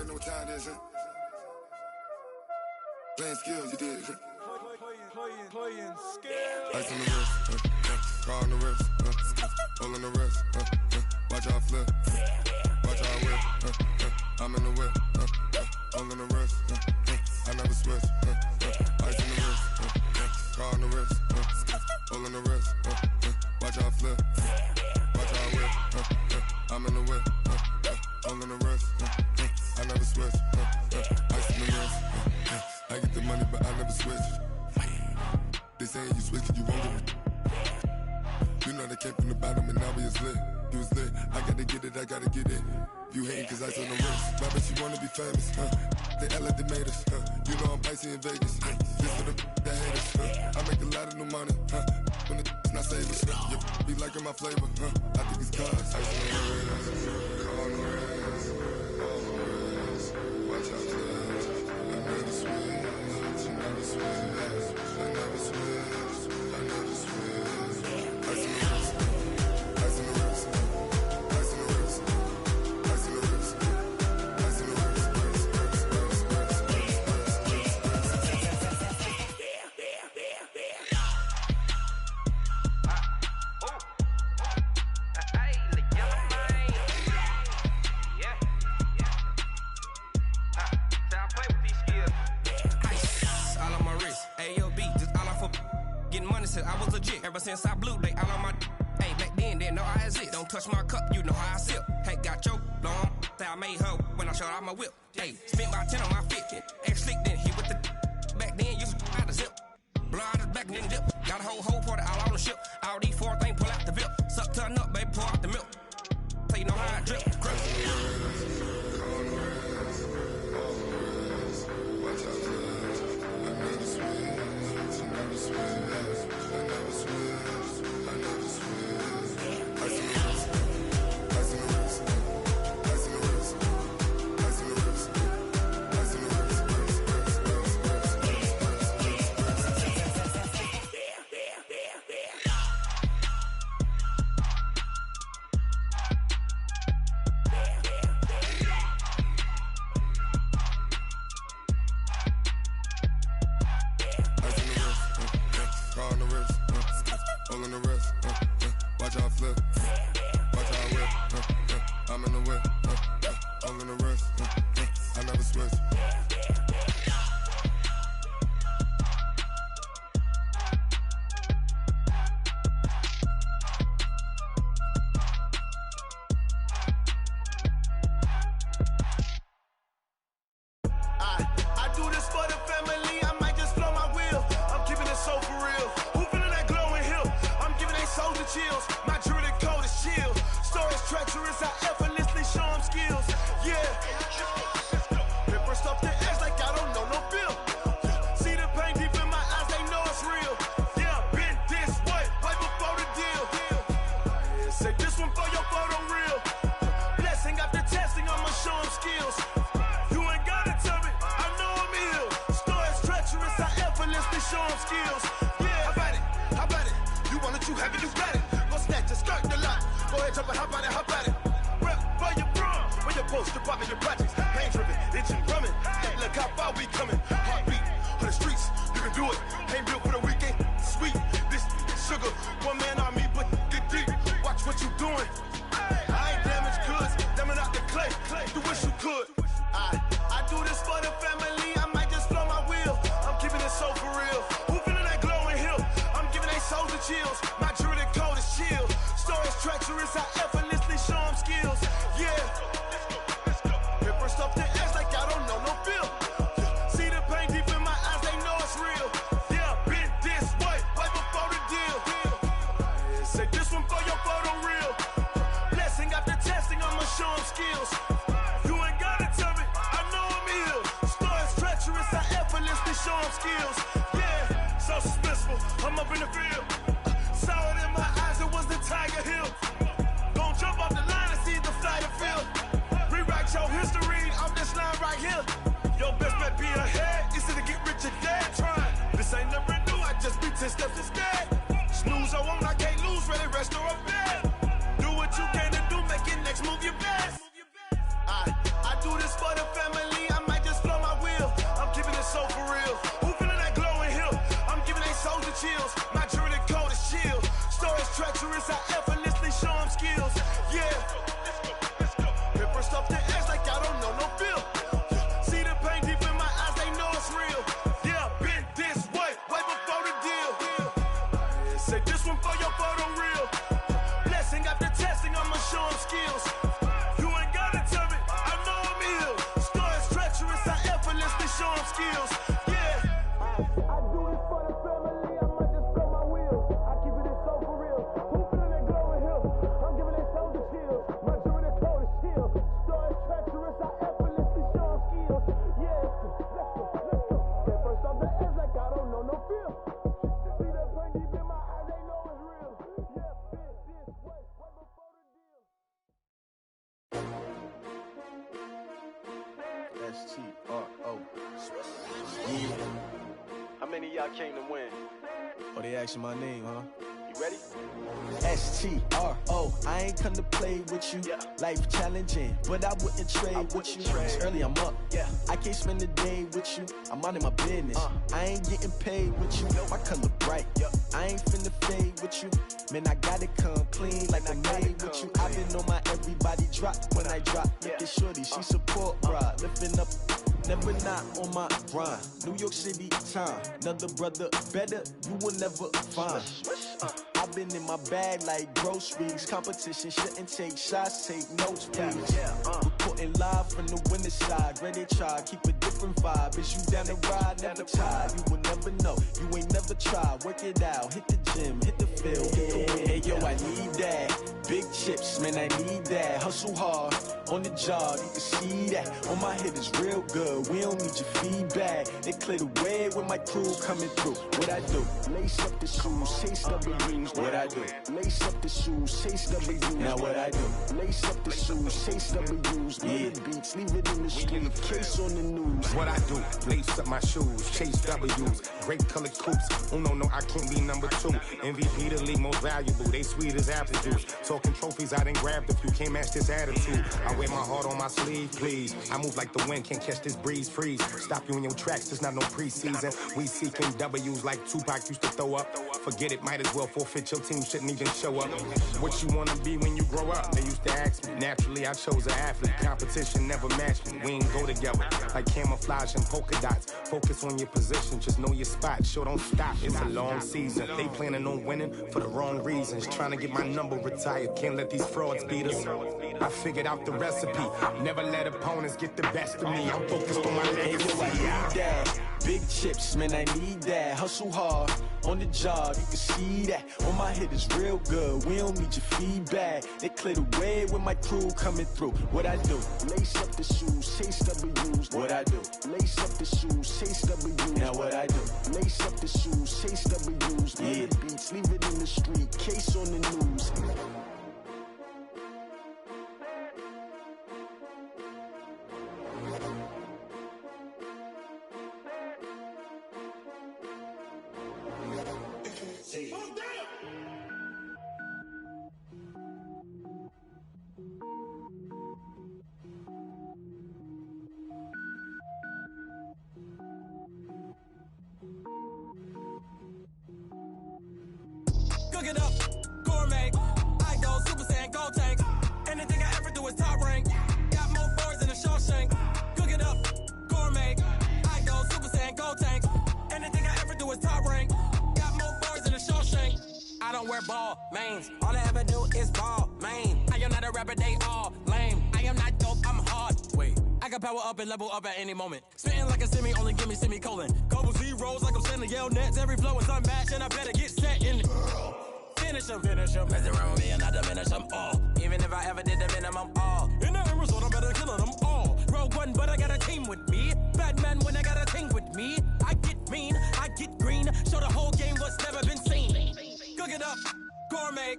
know what time it is, huh? Playing skills, you did. Playing skills. Ice on the wrist, car on the wrist, hole in the wrist, watch out flip, watch out whip, I'm in the whip, hole in the wrist, I never switch, ice on the wrist, car on the wrist, hole in the wrist, watch out flip, watch out whip, I'm in the whip, hole in the wrist, I never switch, ice on the wrist, I get the money but I never switch. They saying you switch 'cause you won't get it. You know they came from the bottom and now we is lit. You was lit, I gotta get it, I gotta get it. You hating 'cause ice on the wrist. My bitch, you wanna be famous, They act like they made us, You know I'm icy in Vegas, This for the that hate us, I make a lot of new money, When it's not savers, You be liking my flavor, I think it's cause ice on the wrist, car on the wrist, all the wrist. Watch out, cuz I never switch, I never switch. I never switch, I never switch. Ice in the wrist, ice in the wrist, ice in the wrist, ice in the wrist, ice in the wrist, I was legit ever since I blew they all on my hey back then didn't know I exist. Don't touch my cup, you know how I sip. Hey, got your long that I made her when I showed out my whip. Hey, spent about 10 on my fit. Ex slick then hit with the back then used to out the zip. Blow out his back then dip. Got a whole party all on the ship. All these 4 things pull out the VIP. Suck turn up, baby, pour out the milk. So you know how I drip. I do this for the family. skills. Yeah. Hit first off the edge like I don't know no feel. See the pain deep in my eyes, they know it's real. Yeah, been this way before the deal. Say this one for your photo real. Blessing after testing, I'ma show them skills. You ain't gotta tell me, I know I'm ill. Stories treacherous, I effortlessly show them skills. Yeah. I do this for the family, I might just spell my wheels. I keep it so for real. Who feeling that glowing hill? I'm giving it soldier chills. My jewelry the coldest chill. Stories treacherous, I effortlessly show them skills. Yeah, let's go. Get first off the edge like I don't know no feel. See the pain deep in my eyes, they know it's real. Yeah, been this way before the deal. S-T-R-O. Yeah. How many of y'all came to win? Oh, they asking my name, huh? You ready? S-T-R-O. I ain't come to play with you. Yeah. Life challenging, but I wouldn't trade with you. It's early, I'm up. Yeah. I can't spend the day with you. I'm minding my business. I ain't getting paid with you. My color bright. Yep. I ain't finna fade with you. Man, I gotta come clean like I'm made with you. I've been on my everybody drop when I drop. Look at shorty, she support ride. Lifting up, never not on my grind. New York City time. Another brother better, you will never find. I've been in my bag like groceries. Competition shouldn't take shots, take notes, please. Reporting live from the winter side. Ready to try, keep a different vibe. Is you down the ride, never tired. You will never know, you ain't never tried. Work it out, hit the gym, hit the field, hit the wind. Hey yo, I need that. Big chips, man, I need that. Hustle hard, on the job, you can see that. On my head is real good, we don't need your feedback. They clear the way with my crew coming through. What I do? Lace up the shoes, chase W's. What I do? Lace up the shoes, chase W's. Now what I do? Lace up the shoes, chase W's. Yeah. The beats, leave it in the street, case on the news. What I do? Lace up my shoes, chase W's. Great colored coops. Oh no, I can't be number 2. MVP the league most valuable. They sweet as apple juice. Talking trophies, I didn't grab the few. Can't match this attitude. I wear my heart on my sleeve, please. I move like the wind, can't catch this breeze, freeze. Stop you in your tracks, there's not no preseason. We seeking W's like Tupac used to throw up. Forget it, might as well forfeit. Your team shouldn't even show up. What you wanna be when you grow up? They used to ask me. Naturally, I chose an athlete. Competition never matched me. We ain't go together like camouflage and polka dots. Focus on your position, just know your spot. Sure, don't stop. It's a long season. They planning on winning for the wrong reasons. Trying to get my number retired. Can't let these frauds beat us. I figured out the recipe. Never let opponents get the best of me. I'm focused on my legacy. I need that. Big chips, man, I need that. Hustle hard, on the job, you can see that. On my head is real good, we don't need your feedback. They clear the way with my crew coming through. What I do? Lace up the shoes, chase W's. What I do? Lace up the shoes, chase W's. Now what I do? Lace up the shoes, chase W's. Yeah. The beats, leave it in the street, case on the news. Cook it up, gourmet. I go Super Saiyan, gold tank. Anything I ever do is top rank. Got more boys than a Shawshank. Cook it up, gourmet. I go Super Saiyan, gold tank. Anything I ever do is top rank. Got more boys than a Shawshank. I don't wear ball mains. All I ever do is ball main. I am not a rapper, they all lame. I am not dope, I'm hard. Wait, I can power up and level up at any moment. Spitting like a semi, only give me semicolon. Couple zeros like I'm sending yell nets. Every flow is unmatched and I better get set in. Finish him. Mess around with me and I diminish them all. Even if I ever did the minimum, all. In the end result, I'm better killing them all. Rogue one, but I got a team with me. Batman when I got a team with me. I get mean, I get green. Show the whole game what's never been seen. Cook it up, gourmet.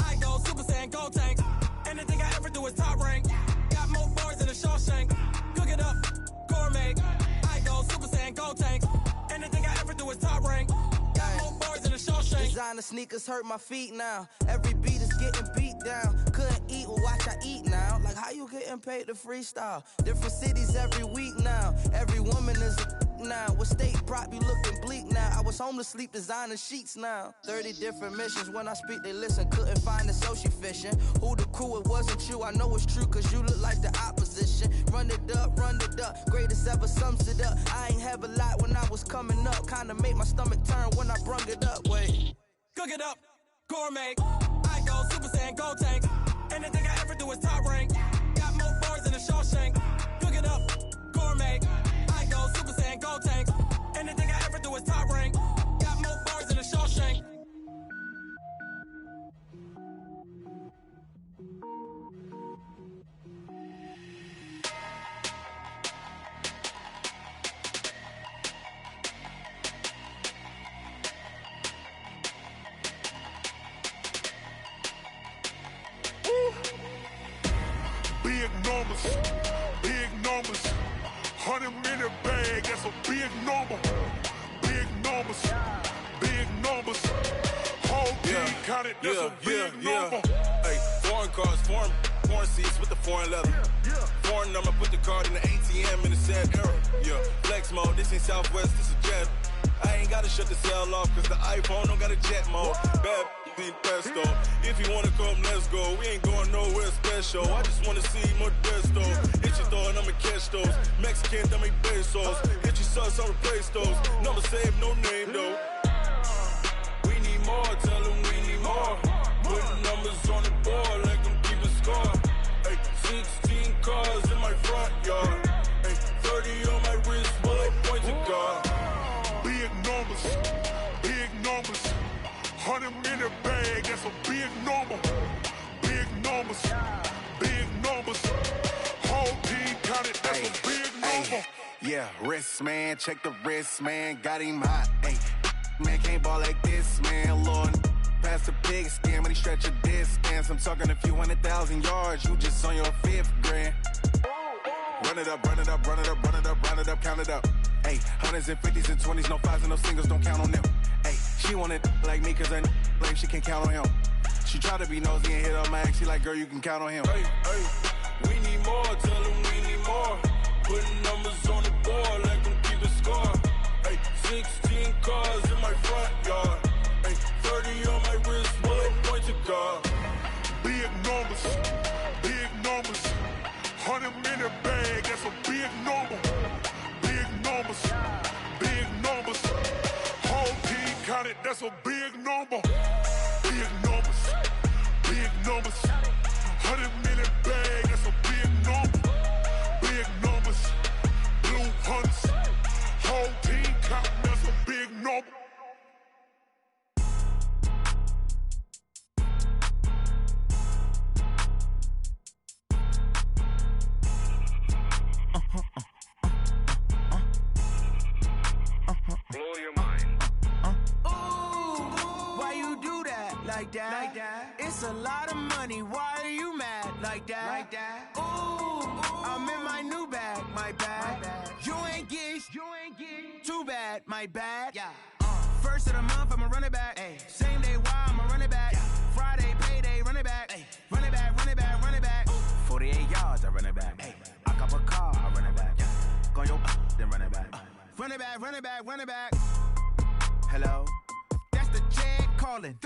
I go Super Saiyan, gold tank. Anything I ever do is top rank. Got more bars than a Shawshank. Cook it up, gourmet. I go Super Saiyan, gold tank. Anything I ever do is top rank. Got more bars than a Shawshank. Designer sneakers hurt my feet now. Every beat is getting beat down. Couldn't eat, well watch I eat now. Like how you getting paid to freestyle? Different cities every week now. Every woman is a now. With state prop, you looking bleak now. I was home to sleep designing sheets now. 30 different missions when I speak, they listen. Couldn't find it so efficient. Who the crew, it wasn't you. I know it's true, cause you look like the opposition. Run it up, greatest ever sums it up. I ain't have a lot when I was coming up. Kinda made my stomach turn when I brung it up. Wait. Cook it up, gourmet. I go Super Saiyan, gold tank. Anything I ever do is top rank. Got more bars than a Shawshank. Cook it up, gourmet. I go Super Saiyan, gold tank. Anything I ever do is top rank. Got more bars than a Shawshank. Big numbers, 100-minute bag, that's a big number. Big numbers, whole team counted, that's a big number. Hey, foreign cars, foreign seats with the foreign leather. Foreign number, put the card in the ATM in the sad era. Yeah, flex mode, this ain't Southwest, this is jet. I ain't gotta shut the cell off, cause the iPhone don't got a jet mode. Bad be pesto. If you wanna come, let's go. We ain't going nowhere special. I just wanna see Modesto. Hit your thought, I'ma catch those. Mexican, that make pesos. Hit your sus, I'll replace those. Number saved, no name though. We need more, tell them we need more. Putting numbers on the board, like them keep a score. Hey, 16 cars in my front yard. Hey, 30 on my wrist, bullet point to God. Big numbers, 100-minute bag, that's a big number. Big numbers, whole team counted, that's a big number. Yeah, wrist man, check the wrist man, got him hot. Ay, man can't ball like this, man. Lord, past the pig skin when he stretch a distance. I'm talking a few 100,000 yards, you just on your 5th grand. Run it up, count it up. Ay, hundreds and 50s and 20s, no 5s and no singles, don't count on them. Ay, she want it like me, cause I blame she can't count on him. She try to be nosy and hit up my ex, she like, girl, you can count on him. Hey, we need more, tell them we need more. Putting numbers on the board, like them keep a score. Hey, 16 cars in my front yard. Hey, 30 on my wrist, bullet point to God. Big numbers, 100-minute bag, that's a big number. Big numbers, whole team counted, that's a big number. Big numbers, 100-minute bag, that's a big number. Big numbers, blue hunts, whole team counting, that's a big number. Blow your mind. Why you do that? Like that? It's a lot of money. Why are you mad? Like that? Ooh, I'm in my new bag. My bad. You ain't get. Too bad. My bad. Yeah. First of the month, I'ma run it back. Ay. Same day, why I'ma run it back. Yeah. Friday, payday, run it back. Ay. Run it back. 48 yards, I run it back. Ay. I cop a car, I run it back. Yeah. Go your then run it back. Run it back. Hello? That's the Jag calling.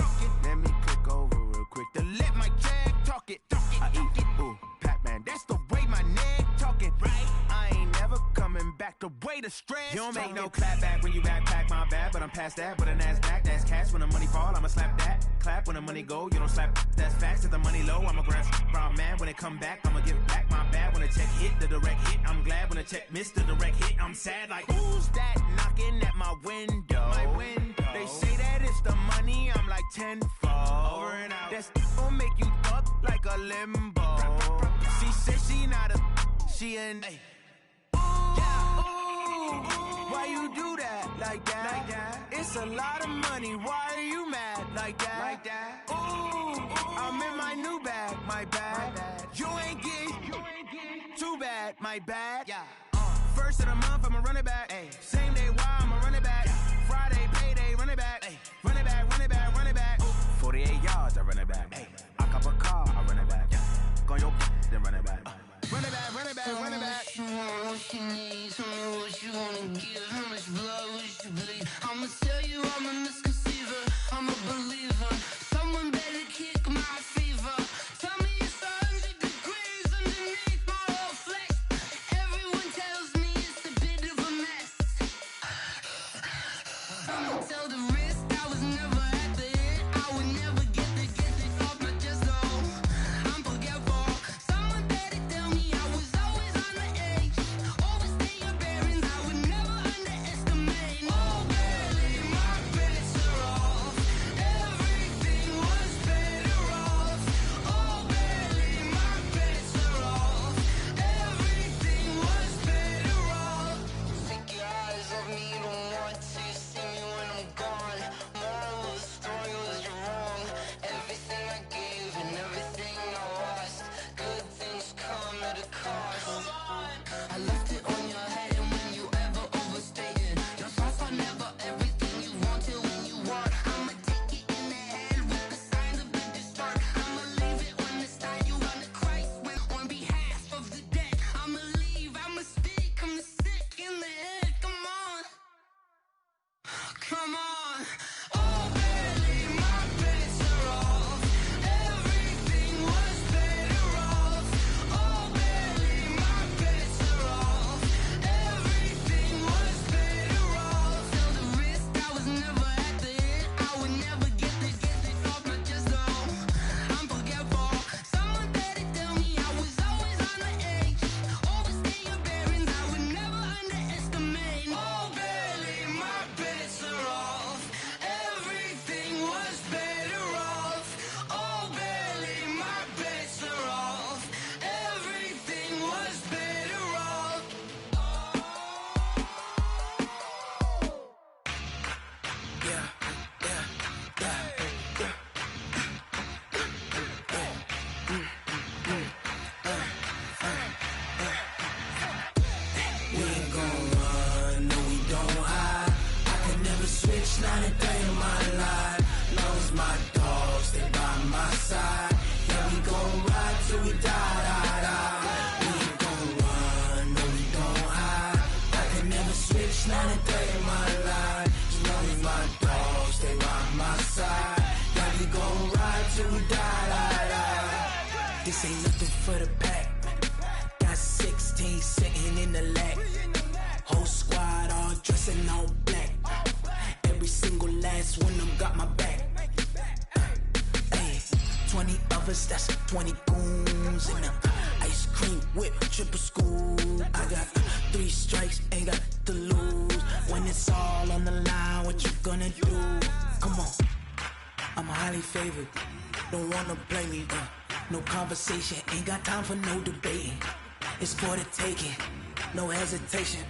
Let me click over real quick to let my Jag talk it. I eat it, ooh, Pac-Man. That's the way my neck talking. Right? I ain't never coming back the way the stress. You don't make no clap back when you backpack, my bad, but I'm past that. With a NASDAQ, that's cash. When the money fall, I'ma slap that. Clap when the money go, you don't slap. That's facts. If the money low, I'ma grab brown man. When it come back, I'ma give back my bad. When the check hit, the direct hit. I'm glad when the check missed the direct hit. I'm sad like, who's that knocking at my window? They say that it's the money, I'm like tenfold. Over and out. That's gon' make you up like a limbo. She said she not a, she an. Why you do that? Like that? It's a lot of money. Why are you mad? Like that? Ooh, I'm in my new bag. My bad. You ain't get. Too bad. My bad. Yeah. First of the month, I'ma run it back. Ay. Same day, why I'ma run it back. Yeah. Friday, payday, run it back. Ay. Run it back. 48 yards, I run it back. Ay. I cop a car, I run it back. Yeah. Go your then run it back. Run it back. What you want, what you need, tell me what you wanna give, how much blood would you bleed? I'ma tell you I'm a misconceiver, I'm a believer. Someone better kick my hours, that's 20 goons. And ice cream whip, triple scoop. I got 3 strikes, ain't got to lose. When it's all on the line, what you gonna do? Come on, I'm highly favored. Don't wanna blame me, no conversation, ain't got time for no debating. It's for the taking, no hesitation,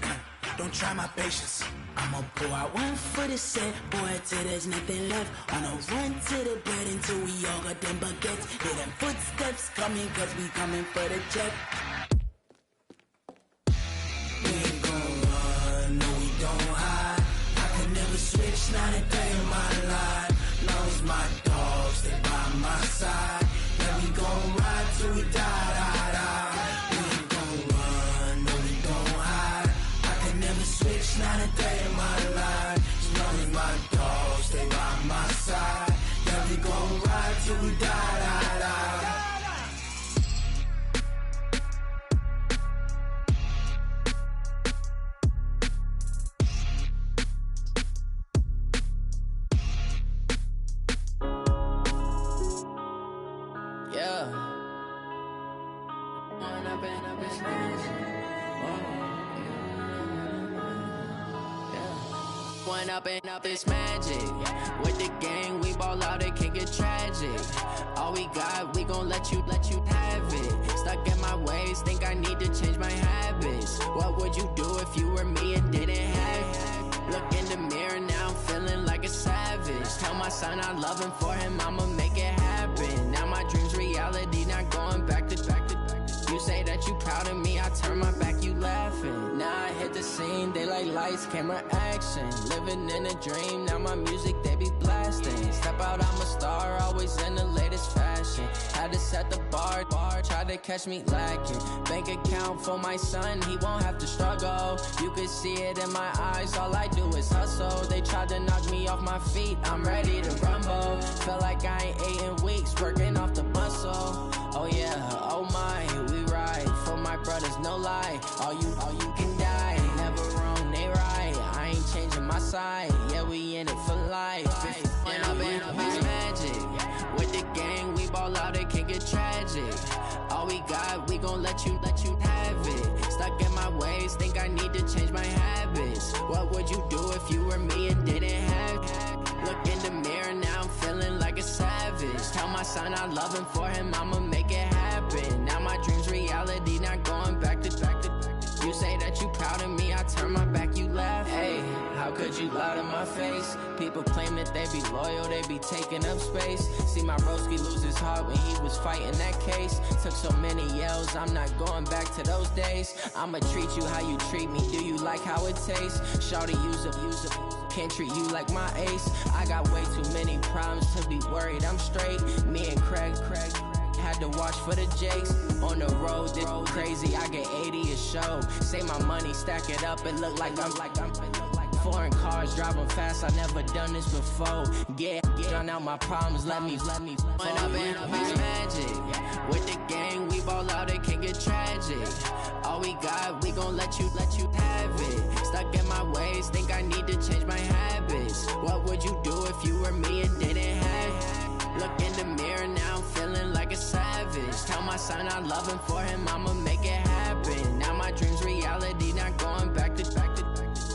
don't try my patience. I'ma pull out one for the set, boy, till there's nothing left. On a run to the bread until we all got them baguettes. Hear them footsteps coming, cause we coming for the check. We ain't gon' run, no we don't hide. I can never switch, not a day in my life. Long as my dogs, they by my side. Yeah, we gon' ride till we die, die, die. We ain't gon' run, no we don't hide. I can never switch, not a day in my life. As long as my dogs, they by my side. Yeah, we gon' ride till we die, die, die. Up and up, it's magic. With the gang, we ball out, it can get tragic. All we got, we gon' let you have it. Stuck in my ways, think I need to change my habits. What would you do if you were me and didn't have it? Look in the mirror, now I'm feeling like a savage. Tell my son I love him, for him I'ma make it happen. Now my dream's reality, not going back to. You say that you proud of me, I turn my back, you laughing. Now I hit the scene, they like lights, camera, action. Living in a dream, now my music, they be blasting. Step out, I'm a star, always in the latest fashion. Had to set the bar, tried to catch me lacking. Bank account for my son, he won't have to struggle. You could see it in my eyes, all I do is hustle. They tried to knock me off my feet, I'm ready to rumble. Feel like I ain't ate in weeks, working off the muscle. Oh yeah, oh my, we ride for my brothers, no lie. All you can die, never wrong, they right. I ain't changing my side, yeah, we in it for life. When up and up, it's magic. With the gang, we ball out, it can get tragic. All we got, we gon' let you have it. Stuck in my ways, think I need to change my habits. What would you do if you were me and didn't have it? Look in the mirror, now I'm feeling like a savage. Tell my son I love him, for him I'ma make it happen. Now my dream's reality, not going back to. You say that you proud of me, I turn my back, you laugh. Hey, how could you lie to my face? People claim that they be loyal, they be taking up space. See my broski lose his heart when he was fighting that case. Took so many yells, I'm not going back to those days. I'ma treat you how you treat me, do you like how it tastes? Shawty, use up, can't treat you like my ace. I got way too many problems to be worried, I'm straight. Me and Craig had to watch for the Jakes. On the road, this crazy, I get 80 a show. Say my money, stack it up, it look like I'm foreign cars, driving fast, I never done this before. Get drown out my problems, let me When up and up, it's magic. With the gang, we ball out, it can get tragic. All we got, we gon' let you have it. Stuck in my ways, think I need to change my habits. What would you do if you were me and didn't have it? Look in the mirror, now I'm feeling like a savage. Tell my son I love him, for him I'ma make it happen. Now my dream's reality, not going back to.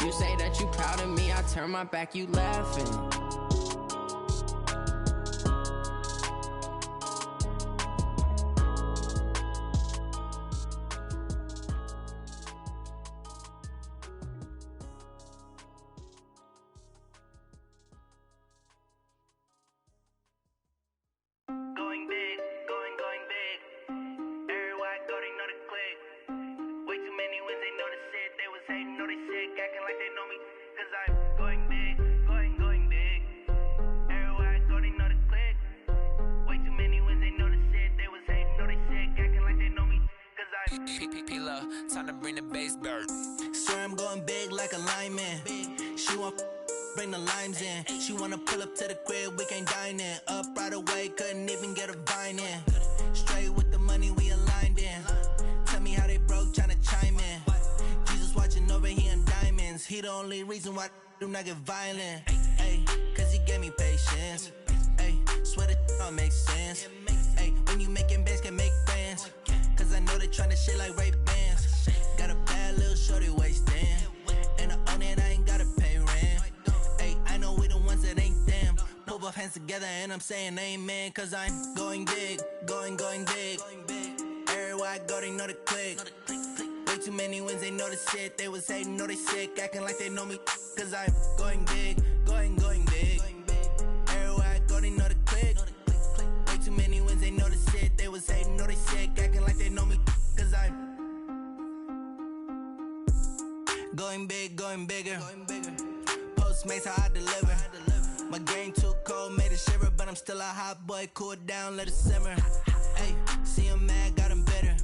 You say that you proud of me, I turn my back, you laughing. Time to bring the bass dirt. Swear I'm going big like a lineman. She want bring the limes in. She wanna pull up to the crib, we can't dine in. Up right away, couldn't even get a vine in. Straight with the money we aligned in. Tell me how they broke, tryna chime in. Jesus watching over here in diamonds. He the only reason why I do not get violent. Ay, cause he gave me patience. Ay, swear that don't make sense. Ay, when you making bands can make friends. Cause I know they tryna shit like Ray-Bans. Got a bad little shorty wasting. And I own it, I ain't gotta pay rent. Hey, I know we the ones that ain't them. Put both hands together and I'm saying amen. Cause I'm going big, going big. Everywhere I go, they know the click. Way too many wins, they know the shit. They was hating, know they sick, acting like they know me. Cause I'm going big, going big. Everywhere I go, they know the click. Way too many wins, they know the shit. They was hating, know they sick, acting like they know me. Cause I'm going big, going bigger. Postmates, how I deliver. My game too cold, made it shiver. But I'm still a hot boy, cool it down, let it simmer. Hey, see him mad, got him bitter.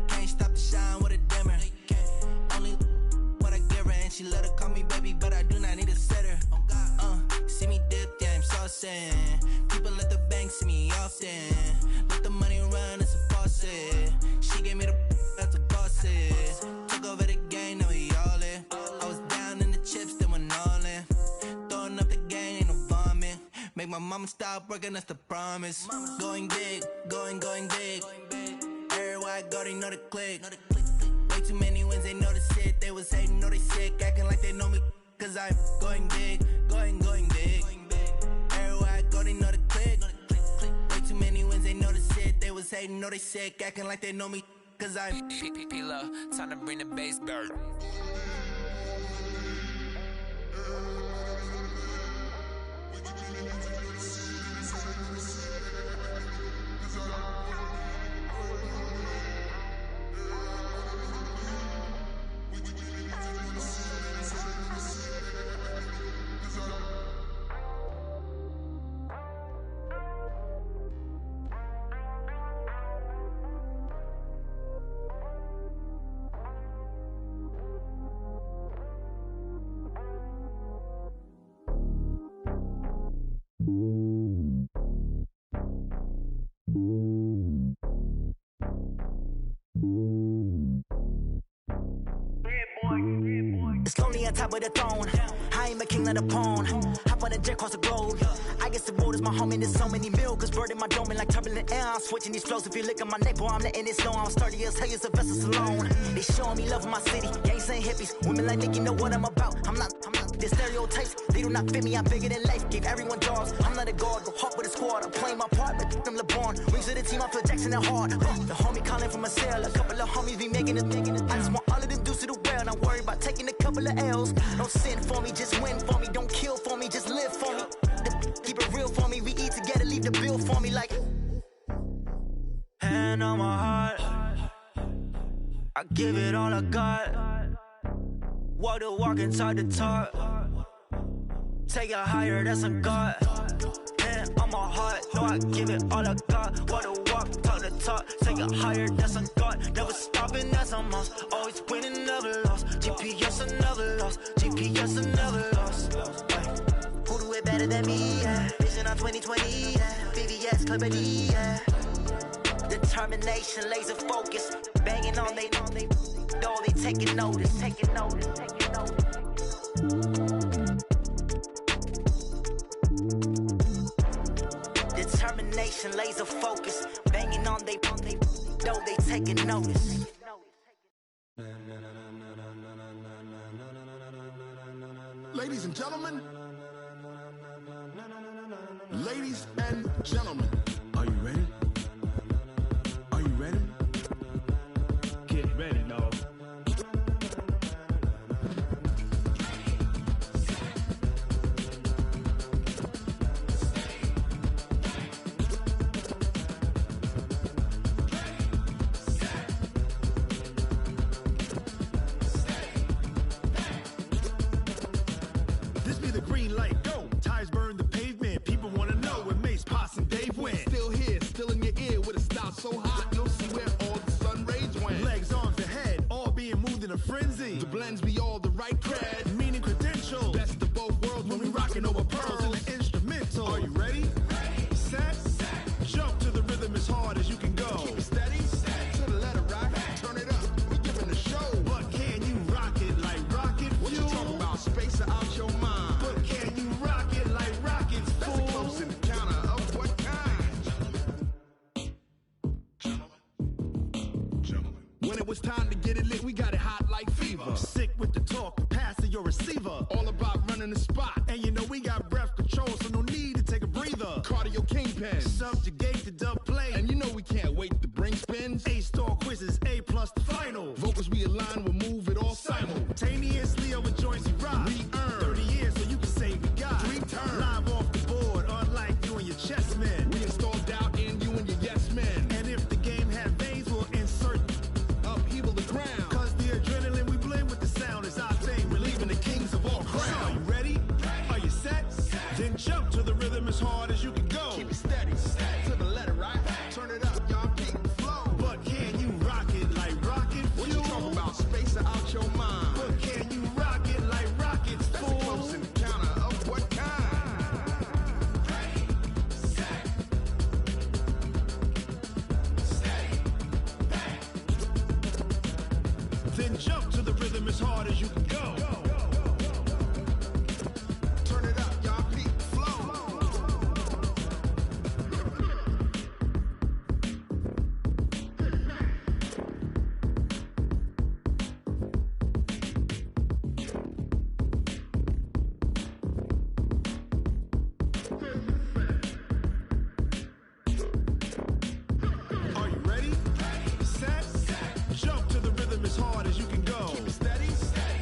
Can't stop the shine with a dimmer. Only what I give her, and she let her call me baby, but I do not need a sitter. See me dip, yeah, I'm saucing. People at the bank see me often. Let the money run, it's a faucet. She gave me the that's a boss it. Took over the game, now we all in. I was down in the chips, then went all in. Throwing up the game, ain't no vomit. Make my mama stop working, that's the promise. Going big, going big. Everywhere I go, they know the click. Way too many wins, they know the shit. They was hating, know they sick, acting like they know me. Cause I'm going big, going big. Everywhere I go, they know the click. Way too many wins, they know the shit. They was hating, know they sick, acting like they know me. Cause I'm P-P-P-Love, time to bring the bass back. It's lonely on top of the throne. I ain't a king of the pawn. Hop on a jet across the globe. I guess the road is my home and there's so many milkers burning my dome like turbulent air. I'm switching these flows. If you look at my neck, boy, I'm letting it slow. I'm sturdy as hell, it's a vessel Salone. They showing me love in my city. Gangs ain't hippies. Women like Nicki know what I'm about. I'm not. The stereotypes, they do not fit me. I'm bigger than life. Gave everyone jobs. I'm not a guard. Go hard with a squad. I'm playing my part, but I'm LeBron. Wings of the team, I feel Jackson and hard. The homie calling from a cell. A couple of homies be making it. I just want all of them dudes to the well. Not worry about taking a couple of L's. Don't sin for me, just win for me. Don't kill for me, just live for me. Keep it real for me. We eat together, leave the bill for me like. Hand on my heart, I give it all I got. Walk the walk and talk the talk. Take it higher, that's a God. Hand on my heart, no, I give it all I got. Walk the walk, talk the talk. Take it higher, that's a God. Never stopping, that's a must. Always winning, never lost. GPS, I never lost. GPS, I never lost. Who do it better than me? Yeah. Vision on 2020. Yeah. VVS, Clippity. Yeah. Determination, laser focus. Banging on they door, they taking notice. Determination, laser focus. Banging on they door, they taking notice. Ladies and gentlemen, ladies and gentlemen, are you ready? Are you ready? Get ready, dog. This be the green light, go. Tires burn the pavement. People want to know where Mace, Poss, and Dave went. Still here, still in your ear with a style so hot, you'll see where all the sun rays went. Legs, arms, and head, all being moved in a frenzy. The blends be all the right cred, meaning credentials. Best of both worlds when we rocking over pearls in the instrumental. Are you ready? Set, jump to the rhythm as hard as you can go. Keep it steady, to the letter rock, turn it up, we giving a show. But can you rock it like rocket fuel? What you talking about, space or out your mind? But can you rock it like rockets, fool? That's a close encounter of what kind? it's time to get it lit, we got it hot like fever. Sick with the talk, pass to your receiver. All about running the spot. And you know we got breath control, so no need to take a breather. Cardio kingpin, subjugate the dub play. And you know we can't wait to bring spins. A-star quizzes, A+ the final. Vocals we align, we'll move it all simultaneously over joints we rock. We earn 30 years, so you can say we got 3 turns. Live off the board, unlike you and your chess men. We install doubt in you and your yes men. And if the game had veins, we'll insert upheaval the ground. Cause the adrenaline we blend with the sound is our thing, relieving the kings of all crowns. So are you ready? Are you set? Then jump to the rhythm as hard as you can go. Keep it steady, to the letter, right? Turn it up, y'all keep the flow. But can you rock it like rocket fuel? What you talking about? Space out your mind. But can you rock it like rockets, fool? That's a close encounter of what kind? Ready, set, steady, bang. Then jump to the rhythm as hard as you can go. Turn it up, y'all keep the flow. Are you ready? Set, jump to the rhythm as hard as you can go. Keep it steady,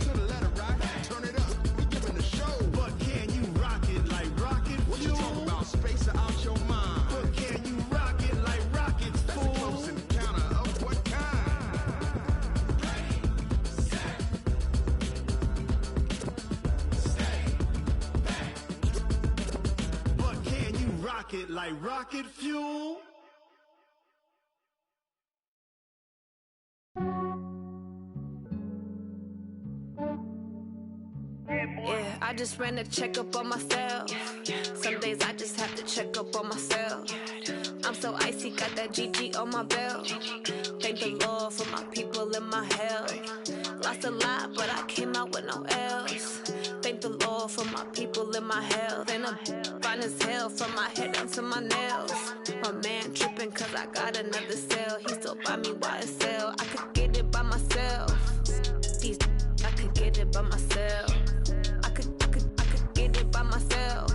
to the letter, right? Turn it up, we giving the show. But can you rock it like rocket fuel? What you talking about? Space out your mind. But can you rock it like rockets, fool? That's a close encounter of what kind? Ready, set, steady, bang. But can you rock it like rocket fuel? Yeah, I just ran a checkup on myself. Some days I just have to check up on myself. I'm so icy, got that GG on my belt. Thank the Lord for my people and my health. Lost a lot, but I came out with no L's. Thank the Lord for my people and my health. And I'm fine as hell from my head down to my nails. My man tripping cause I got another cell. He still buy me YSL. I could get it by myself. These I could get it by myself. I could get it by myself.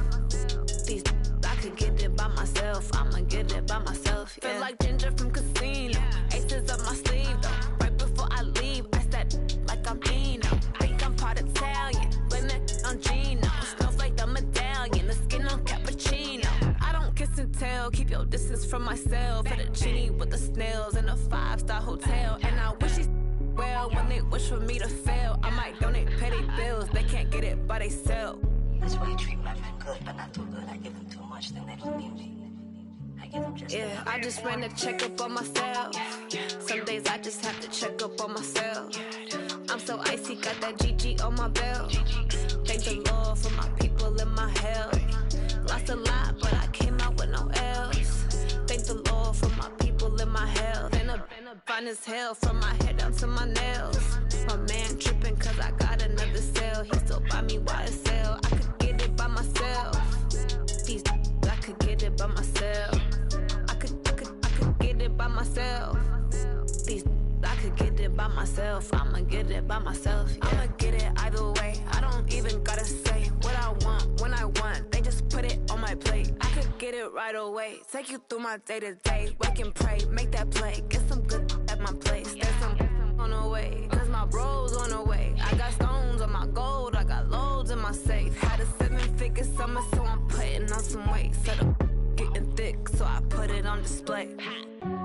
These I could get it by myself. I'ma get it by myself. Yeah. Feel like Ginger from Casino. Aces up my sleeve though. Right before I leave, I said like I'm Dino. Think I'm part Italian, blame it on Gino. Smells like the medallion, the skin on cappuccino. I don't kiss and tell, keep your distance from myself. Fettuccine with the snails in a 5-star hotel. And I wish he's well when they wish for me to fail. I might donate petty bills, they can't get it by theyself. That's why you treat my friend good, but not too good. I give them too much, then they don't need me. I give them just yeah, I just ran a checkup on myself. Some days I just have to check up on myself. I'm so icy, got that GG on my belt. Thank the Lord for my people and my health. Lost a lot, but I came out with no L's. Thank the Lord for my people and my health. And I'm fine as hell from my head down to my nails. My man tripping cause I got another cell. He still buy me YSL. I could get it by myself. These I could get it by myself. I could get it by myself. These I could get it by myself. I'ma get it by myself. Yeah. I'ma get it either way. I don't even gotta say what I want when I want. They just put it on my plate. I could get it right away. Take you through my day to day. Wake and pray, make that play. Get some good at my place. There's some on the way. Cause my bro's on the way. I got stones on my gold. I got loads in my safe. Had a 7-figure summer, so I'm putting on some weight. Set up getting thick, so I put it on display.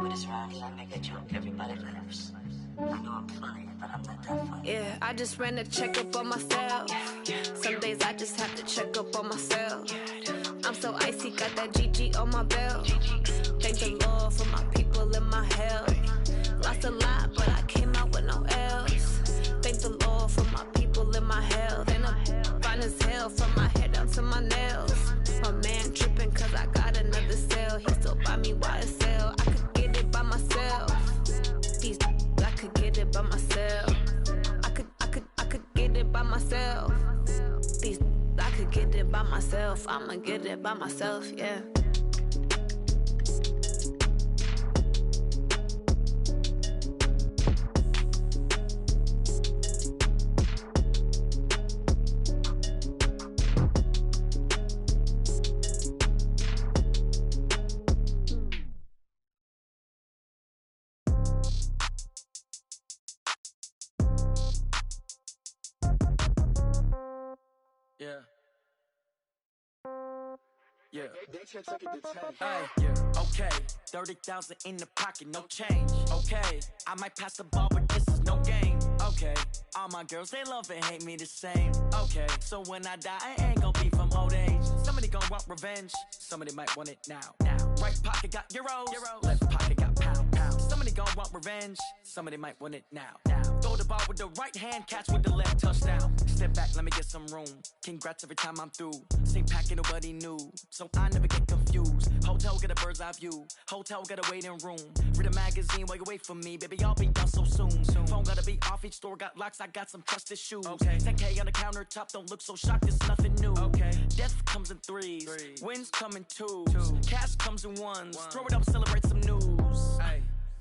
With this round here, I make a joke. Everybody laughs. I know I'm funny, but I'm not that funny. Yeah, I just ran a checkup on myself. Some days I just have to check up on myself. I'm so icy, got that GG on my belt. Thank the Lord for my people and my health. Lost a lot, but I came out with no L's. Thank the Lord for my people and my health. And I'm fine as hell from my head down to my nails. My man tripping cause I got another cell. He still buy me YSL. I could get it by myself. These I could get it by myself. I could get it by myself. These I could get it by myself. I'ma get it by myself, yeah. Yeah. Yeah. Hey, yeah. Okay, 30,000 in the pocket, no change. Okay, I might pass the ball, but this is no game. Okay, all my girls, they love and hate me the same. Okay, so when I die, I ain't gon' be from old age. Somebody gon' want revenge, somebody might want it now. Right pocket got euros, left pocket got pound. Somebody gon' want revenge, somebody might want it now. Throw the ball with the right hand, catch with the left, touchdown. Step back, let me get some room. Congrats every time I'm through. Same packet, nobody knew, so I never get confused. Hotel get a bird's eye view. Hotel get a waiting room. Read a magazine while you wait for me, baby. I'll be down so soon. Phone gotta be off. Each store got locks. I got some trusted shoes. 10K on the countertop. Don't look so shocked. It's nothing new. Death comes in threes. Wins come in twos. Cash comes in ones. Throw it up, celebrate some news.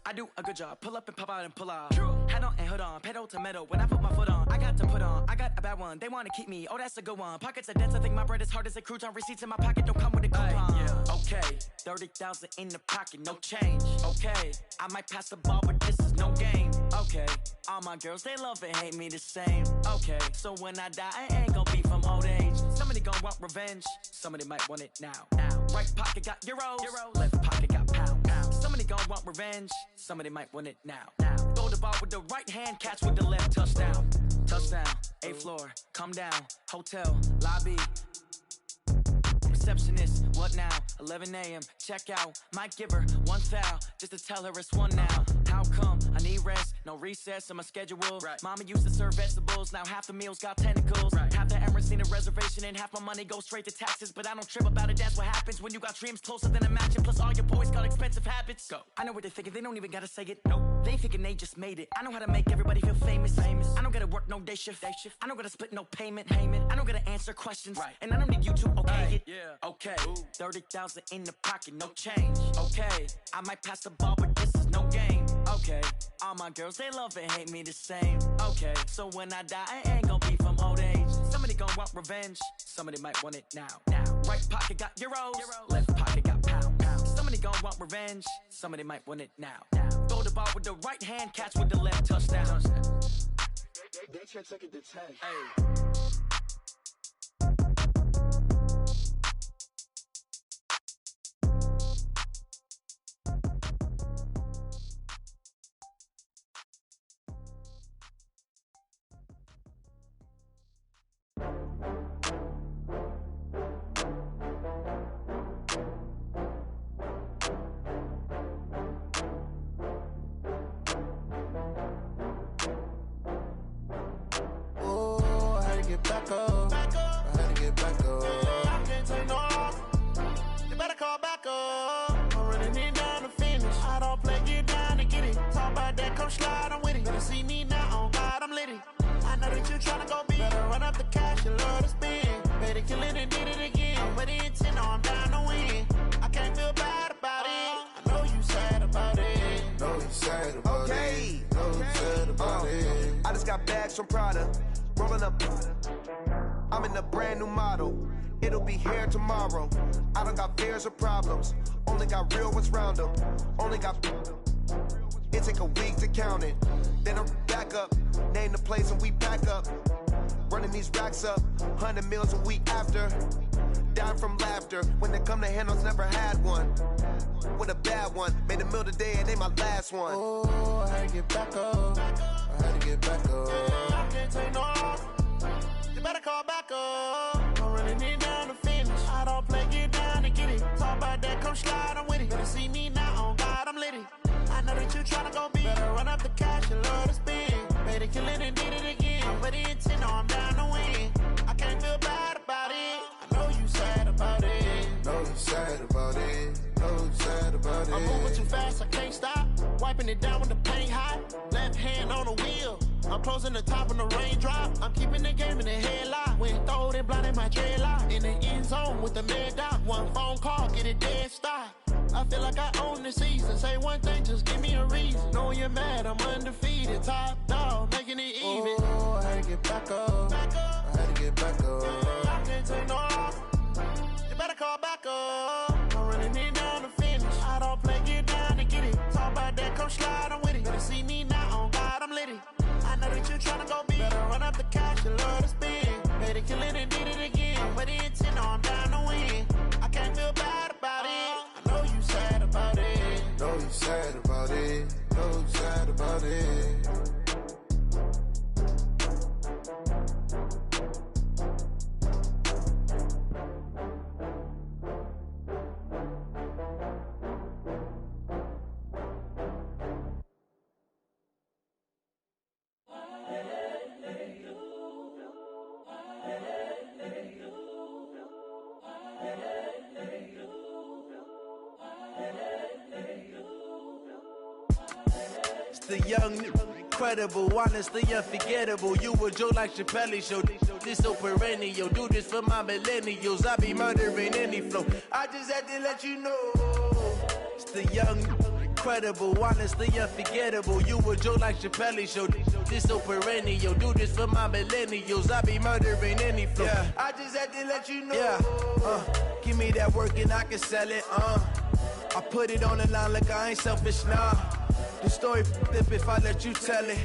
I do a good job. Pull up and pop out and pull out. Head on and hood on. Pedal to metal. When I put my foot on, I got to put on. I got a bad one. They want to keep me. Oh, that's a good one. Pockets are dense. I think my bread is hard as a crouton. Receipts in my pocket don't come with a coupon. Okay, 30,000 in the pocket, no change. Okay, I might pass the ball, but this is no game. Okay, all my girls, they love and hate me the same. Okay, so when I die, I ain't gon' be from old age. Somebody gon' want revenge. Somebody might want it now. Right pocket got euros. Left pocket got pound. Somebody gon' want revenge. Somebody might want it now. Throw the ball with the right hand, catch with the left, touchdown. Touchdown, 8th floor, come down, hotel, lobby. Receptionist, what now? 11 a.m., check out. Might give her one foul, just to tell her it's one now. How come? I need rest, no recess in my schedule. Mama used to serve vegetables, now half the meals got tentacles. Half the Emirates need a reservation and half my money goes straight to taxes. But I don't trip about it, that's what happens when you got dreams closer than a match. And plus all your boys got expensive habits. Go. I know what they're thinking, they don't even gotta say it. Nope. They thinking they just made it. I know how to make everybody feel famous. I don't gotta work no day shift. I don't gotta split no payment. I don't gotta answer questions. And I don't need you to okay it. Okay, 30,000 in the pocket, no change. Okay, I might pass the ball, but this is no game. Okay, all my girls, they love and hate me the same. Okay, so when I die, I ain't gon' be from old age. Somebody gon' want revenge, somebody might want it now. Right pocket got euros, left pocket got pound. Somebody gon' want revenge, somebody might want it now. Throw the ball with the right hand, catch with the left, touchdown. They should take it to 10. Back up. I had to get back up. I can't take no loss. You better call back up. I'm running it down to finish. I don't play, get down to get it. Talk about that, come slide, I'm with it. Better see me now, on God, I'm litty. I know that you tryna go big. Better run up the cash, you love to spend. Better kill it and did it again. I'm with the intent, no, I'm down to win. I can't feel bad about it. I know you sad about it. Know you sad about it. Know you sad about it. I just got bags from Prada. Rolling up, I'm in a brand new model. It'll be here tomorrow. I don't got fears or problems. Only got real ones round them. Only got. It take a week to count it. Then I'm back up. Name the place and we back up. Running these racks up. 100 meals a week after. Dying from laughter. When they come to handles, never had one. With a bad one. Made a meal today and they my last one. Oh, I had to get back up. I had to get back up. I can't take no loss. You better call back up. I'm running it down to finish. I don't play, get down to get it. Talk about that, come slide, I'm with it. Better see me now, on God, I'm litty. I know that you tryna go big. Better run up the cash, you love to spend. Better kill it and did it again. I'm with the intent, no, I'm down to win. I can't feel bad about it. I know you sad about it. Know you sad about it. Know you sad about it. I'm moving too fast, I can't stop. Wiping it down when the paint hot. Left hand on the wheel. I'm closing the top when the raindrop. I'm keeping the game in the headlock. When throwed and blinded my dreadlock. In the end zone with the mad dot. One phone call, get it dead stop. I feel like I own the season. Say one thing, just give me a reason. Know you're mad, I'm undefeated. Top dog, making it even. Oh, I had to get back up. I had to get back up. I can't take no loss. You better call back up. I'm running it down to finish. I don't play, get down to get it. Talk about that, come slide, I'm with it. Better see me now, on God, I'm litty. I know that you tryna go big. Better run up the cash, you love to spend. way to kill it and did it again. But the intent, no, I'm down to win. I can't feel bad about it. I know you sad about it. Know you sad about it. Know you sad about it. The young, incredible, honestly unforgettable. You a joke like Chappelle show. This so perennial. Do this for my millennials. I be murdering any flow. I just had to let you know. It's the young, incredible, honestly unforgettable. You a joke like Chappelle show. This so perennial. Do this for my millennials. I be murdering any flow. Yeah. I just had to let you know. Yeah. Give me that work and I can sell it. I put it on the line like I ain't selfish, nah. The story flip if I let you tell it.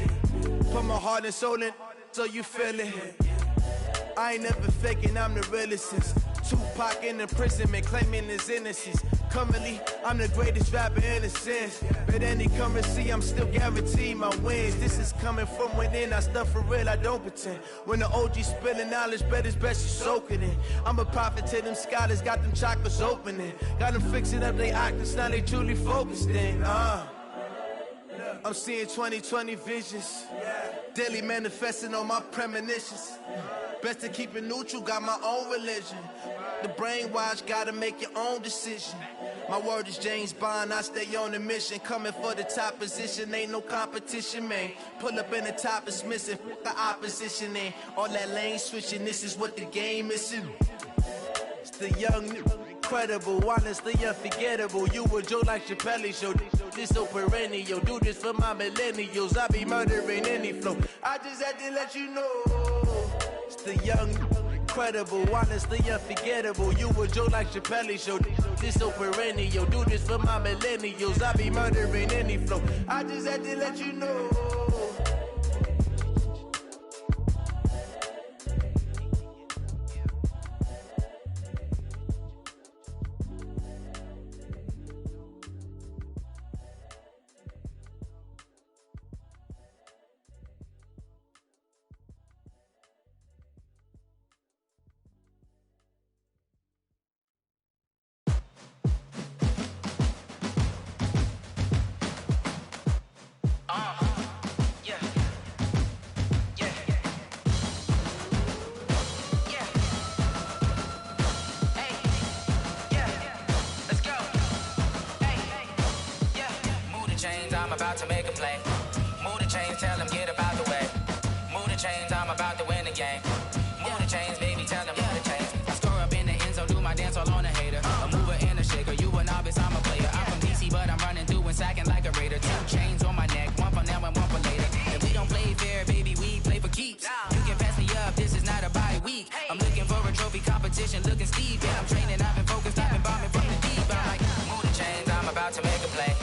Put my heart and soul in so you feel it. I ain't never faking, I'm the realest since Tupac in imprisonment, claiming his innocence. Currently, I'm the greatest rapper in a sense. But any currency, I'm still guaranteed my wins. This is coming from within, I stuff for real, I don't pretend. When the OG spilling knowledge, bet it's best you soak it in. I'm a prophet to them scholars, got them chakras opening. Got them fixing up they actors, now they truly focused in. I'm seeing 2020 visions. Daily manifesting on my premonitions. Best to keep it neutral, got my own religion. The brainwash, gotta make your own decision. My word is James Bond, I stay on the mission. Coming for the top position, ain't no competition, man. Pull up in the top is missing, the opposition ain't. All that lane switching, this is what the game is. It's the young, incredible, honestly unforgettable. You a joke like Chappelle show. This so perennial. Do this for my millennials. I be murdering any flow. I just had to let you know. It's the young, incredible, honestly unforgettable. You a joke like Chappelle show. This so perennial. Do this for my millennials. I be murdering any flow. I just had to let you know. I'm about to make a play. Move the chains, tell them get about the way. Move the chains, I'm about to win the game. Move the chains, baby, tell them move the chains. I score up in the end zone, do my dance all on a hater. A mover and a shaker, you a novice, I'm a player. I'm from DC, but I'm running through and sacking like a raider. 2 chains on my neck, one for now and one for later. If we don't play fair, baby, we play for keeps. You can pass me up, this is not a bye week. I'm looking for a trophy competition, looking Steve. Yeah, I'm training, I've been focused, I've been bombing from the deep. I'm like, move the chains, I'm about to make a play.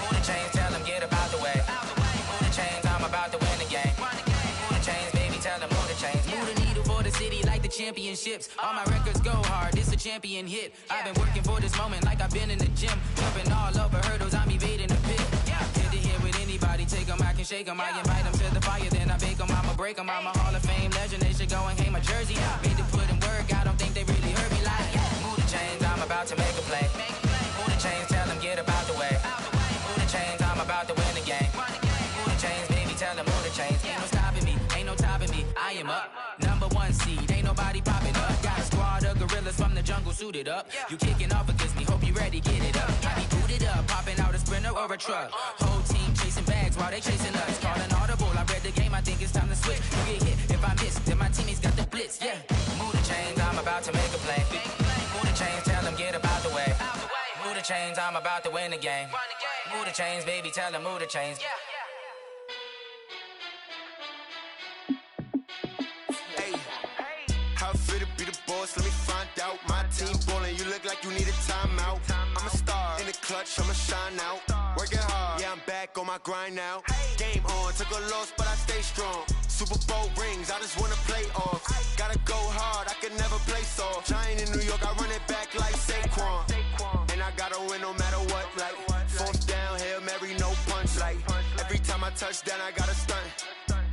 Move the chains, tell them get about the way. Move the chains, I'm about to win the game. Move the chains, baby, tell them move the chains. Move the needle for the city like the championships. All my records go hard, this a champion hit. I've been working for this moment like I've been in the gym. Jumping all over hurdles, I'm evading the pit. Head to head with anybody, take them, I can shake them. I invite them to the fire, then I bake them, I'ma break them. I'm a Hall of Fame legend, they should go and hang my jersey. Made to put in work, I don't think they really heard me like, move the chains, I'm about to make a play. Move the chains, tell them get about the way. Move the chains, I'm about to win the game. Move the chains, baby, tell them move the chains. Ain't no stopping me, ain't no topping me, I am up. Number 1 seed, ain't nobody popping up. Got a squad of gorillas from the jungle suited up. You kicking off against me, hope you ready, get it up. I be booted up, popping out a sprinter or a truck. Whole team chasing bags while they chasing us. Calling audible, I read the game, I think it's time to switch. You get hit, if I miss, then my teammates got the blitz, yeah. Move the chains, I'm about to make a play. Move the chains, tell them get about the way. Move the chains, I'm about to win the game. Move the chains, baby, tell them move the chains. Hey, how it feel to be the boss? Let me find out. My team ballin', you look like you need a timeout. I'm a star in the clutch, I'ma shine out. Working hard, yeah, I'm back on my grind now. Game on, took a loss, but I stay strong. Super Bowl rings, I just wanna play off. Gotta go go hard, I can never play soft. Giant in New York, I run it back like Saquon. And I gotta win no matter what, like fourth down, Hail Mary, no punch. Like every time I touch down, I gotta stunt.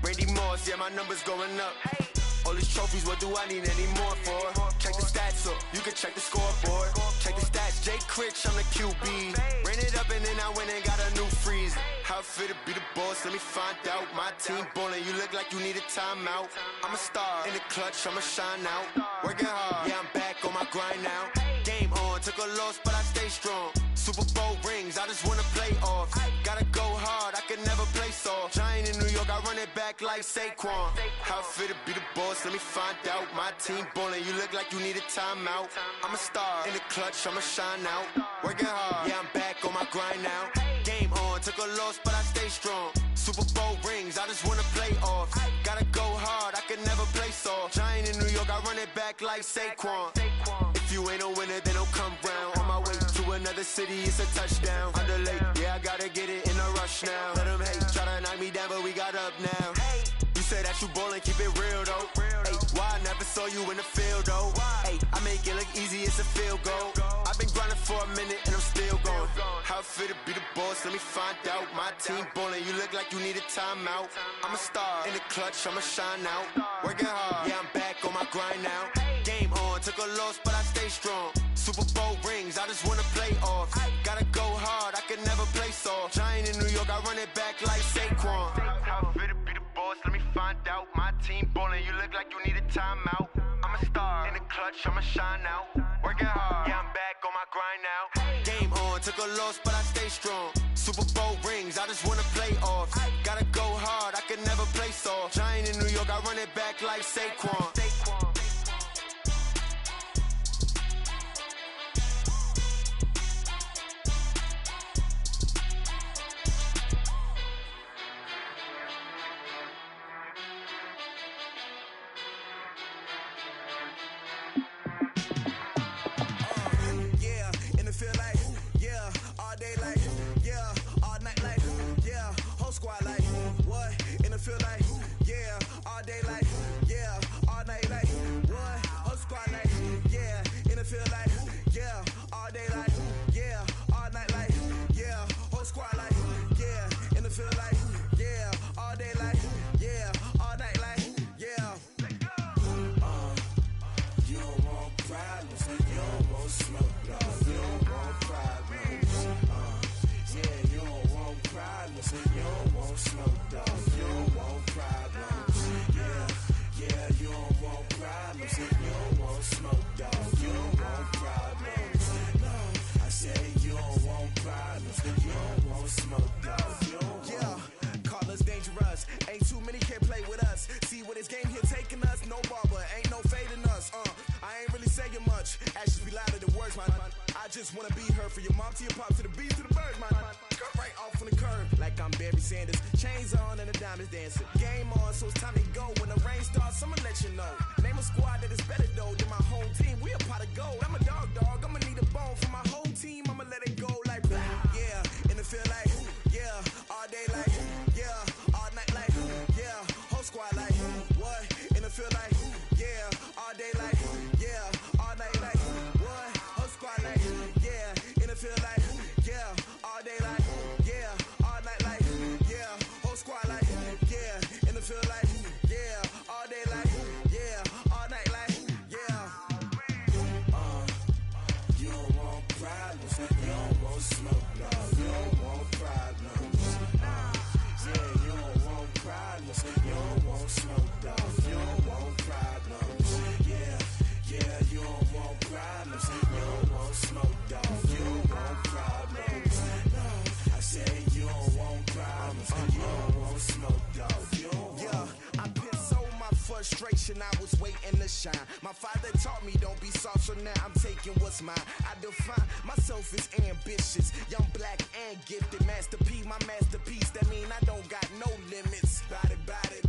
Randy Moss, yeah, my numbers going up. All these trophies, what do I need any more for? Check the stats up, you can check the scoreboard. Check the stats, Jay Critch, I'm the QB. Ran it up and then I went and got a new freeze. How it feel to be the boss, let me find out. My team ballin', you look like you need a timeout. I'm a star, in the clutch, I'ma shine out. Working hard, yeah, I'm back on my grind now. Game on, took a loss, but I stay strong. Super Bowl rings, I just wanna play off. Gotta go hard, I can never play soft. Giant in New York, I run it back like Saquon. How it feel to be the boss, let me find out. My team ballin', you look like you need a timeout. I'm a star, in the clutch, I'ma shine out. Working hard, yeah, I'm back on my grind now. Game on, took a loss, but I stay strong. Super Bowl rings, I just wanna play off. Gotta go hard, I can never play soft. Giant in New York, I run it back like Saquon. If you ain't a winner, then don't come round. On my way to another city, it's a touchdown. Underlay, yeah, I gotta get it in a rush now. Let them hate, try to knock me down, but we got up now. You say that you ballin', keep it real though. Ay, why I never saw you in the field though? Ay, I make it look easy, it's a field goal. I've been grinding for a minute and I'm still going. How it feel to be the boss, let me find out. My team ballin', you look like you need a timeout. I'm a star, in the clutch, I'ma shine out. Working hard, yeah, I'm back on my grind now. Game on, took a loss, but I stay strong. Super Bowl rings, I just wanna play off. Gotta go hard, I can never play soft. Giant in New York, I run it back like Saquon. How it feel to be the boss, let me find out. My team ballin', you look like you need a timeout. I'm a star, in the clutch, I'ma shine out. Working hard, yeah, I'm back on my grind now. Game on, took a loss, but I stay strong. Super Bowl rings, I just wanna play off. Gotta go hard, I can never play soft. Giant in New York, I run it back like Saquon. just wanna be heard. From your mom to your pop to the beat to the birds, man. Cut right off on the curb like I'm Barry Sanders. Chains on and the diamonds dancing. Game on, so it's time to go. When the rain starts, I'ma let you know. Name a squad that is better though than my home team. We a pot of gold. I'm a dog. I'ma need a bone for my whole team. I'ma let it go like blah. Yeah, and it feel like yeah, all day like yeah, all night like yeah, whole squad like what? And it feel like yeah, all day like yeah, all night like what? Whole squad like yeah, and it feel like yeah, all day like yeah, all night like yeah, whole squad like yeah, and it feel like yeah, all day like yeah, all night like yeah. You don't want problems, you don't want smoke, dog. You don't want problems. Yeah, you don't want problems, you don't want smoke, dog. You don't want problems. Yeah, you don't want problems, you don't want smoke, dog. You don't want problems. No, I say you don't want problems, you don't want smoke, dog. You don't want. Yeah, I piss on my frustration, I was waiting to shine. My father taught me don't be soft, so now I'm taking what's mine. I define myself as ambitious, young, black, and gifted. Master P, my masterpiece, that mean I don't got no limits. Bout it,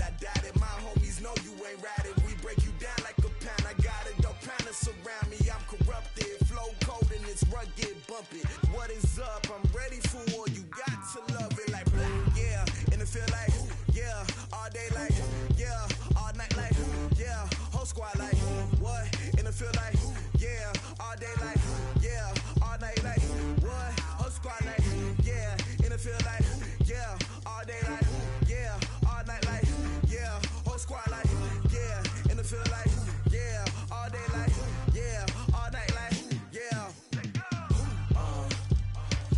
I doubt it. My homies know you ain't ratted. We break you down like a pound. I got it, dog pounders surround me. I'm corrupted, flow cold and it's rugged, bumpy. What is up? I'm ready for war. You got to love it like blah. Yeah, and it feel like yeah, all day like yeah, all night like yeah, whole squad like what? In the field like, yeah, all day like, yeah, all night like, what? Whole squad like, yeah, in the field like, yeah, all day like, yeah, all night like, yeah, whole squad like, yeah, in the field like, yeah, all day like, yeah, all night like, yeah.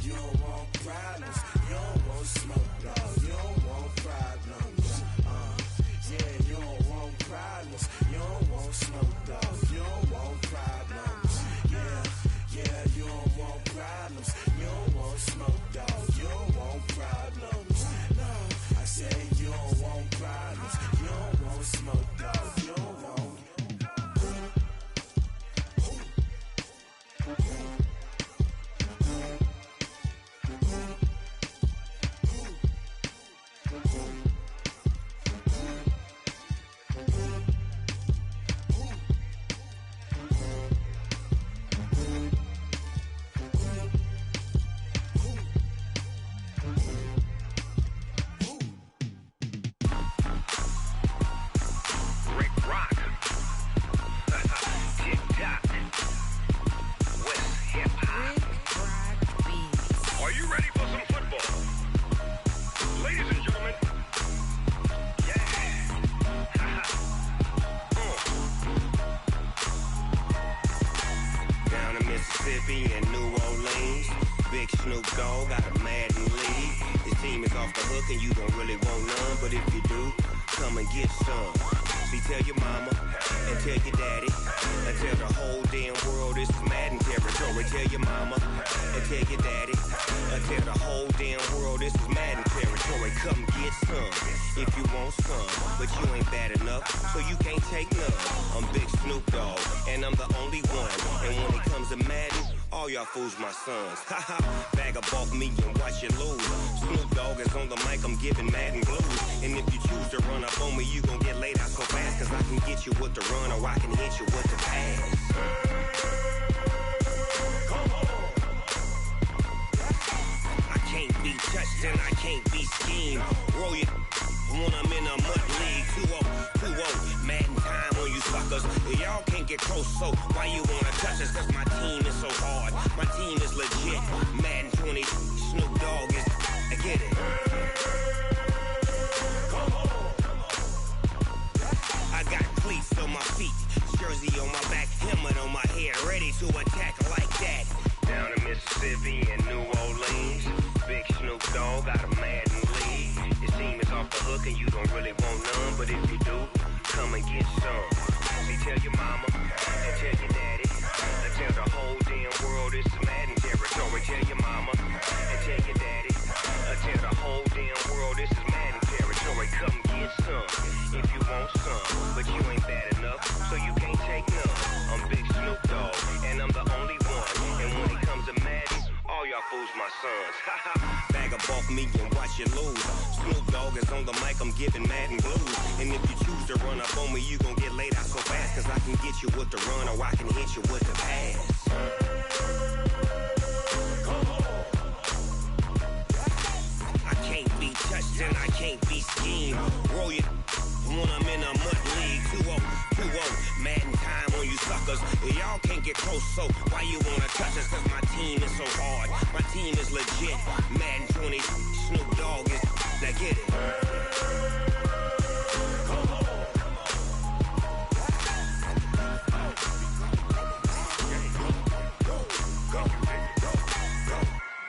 You don't want problems, you don't want smoke, dog. You don't want problems. Yeah, you don't want problems, you don't want smoke, dog. You don't want problems. Yeah, you don't want problems, you don't want smoke, dog. You don't want problems. No, I said you don't want problems, you don't want smoke, dog. You don't want. Fools my sons. Bag up off me and watch you lose. Snoop Dogg is on the mic, I'm giving Madden blues. And if you choose to run up on me, you gon' get laid out so fast. Cause I can get you with the run or I can hit you with the pass. I can't be touched and I can't be schemed. Roll you when I'm in a mud league. 2-0, Madden time on you suckers. Y'all can't get close, so why you wanna touch us? Cause my team is so hard. My team is legit. Madden 20, Snoop Dogg is. I get it. I got cleats on my feet, jersey on my back, helmet on my head, ready to attack like that. Down in Mississippi and New Orleans, big Snoop Dogg got a Madden lead. Your team is off the hook and you don't really want none, but if you do, come and get some. See, tell your mama and tell your daddy, and tell the whole damn world this is Madden territory. Tell your mama and tell your daddy, and tell the whole damn world this is Madden territory. Come get some if you want some, but you ain't bad enough, so you can't take none. I'm Big Snoop Dogg, and I'm the only one. And when it comes to Madden, all y'all fools my sons. Bag up off me and watch you lose. Snoop Dogg is on the mic, I'm giving Madden blues. And if you choose to run up on me, you gon' get laid out so fast. Cause I can get you with the run or I can hit you with the pass. I can't be touched and I can't be schemed. Roll you when I'm in a mud league. 2-0, Madden time on you suckers. Y'all can't get close, so why you wanna touch us? Cause my team is so hard. My team is legit. Madden 20, Snoop Dogg is. Now get it.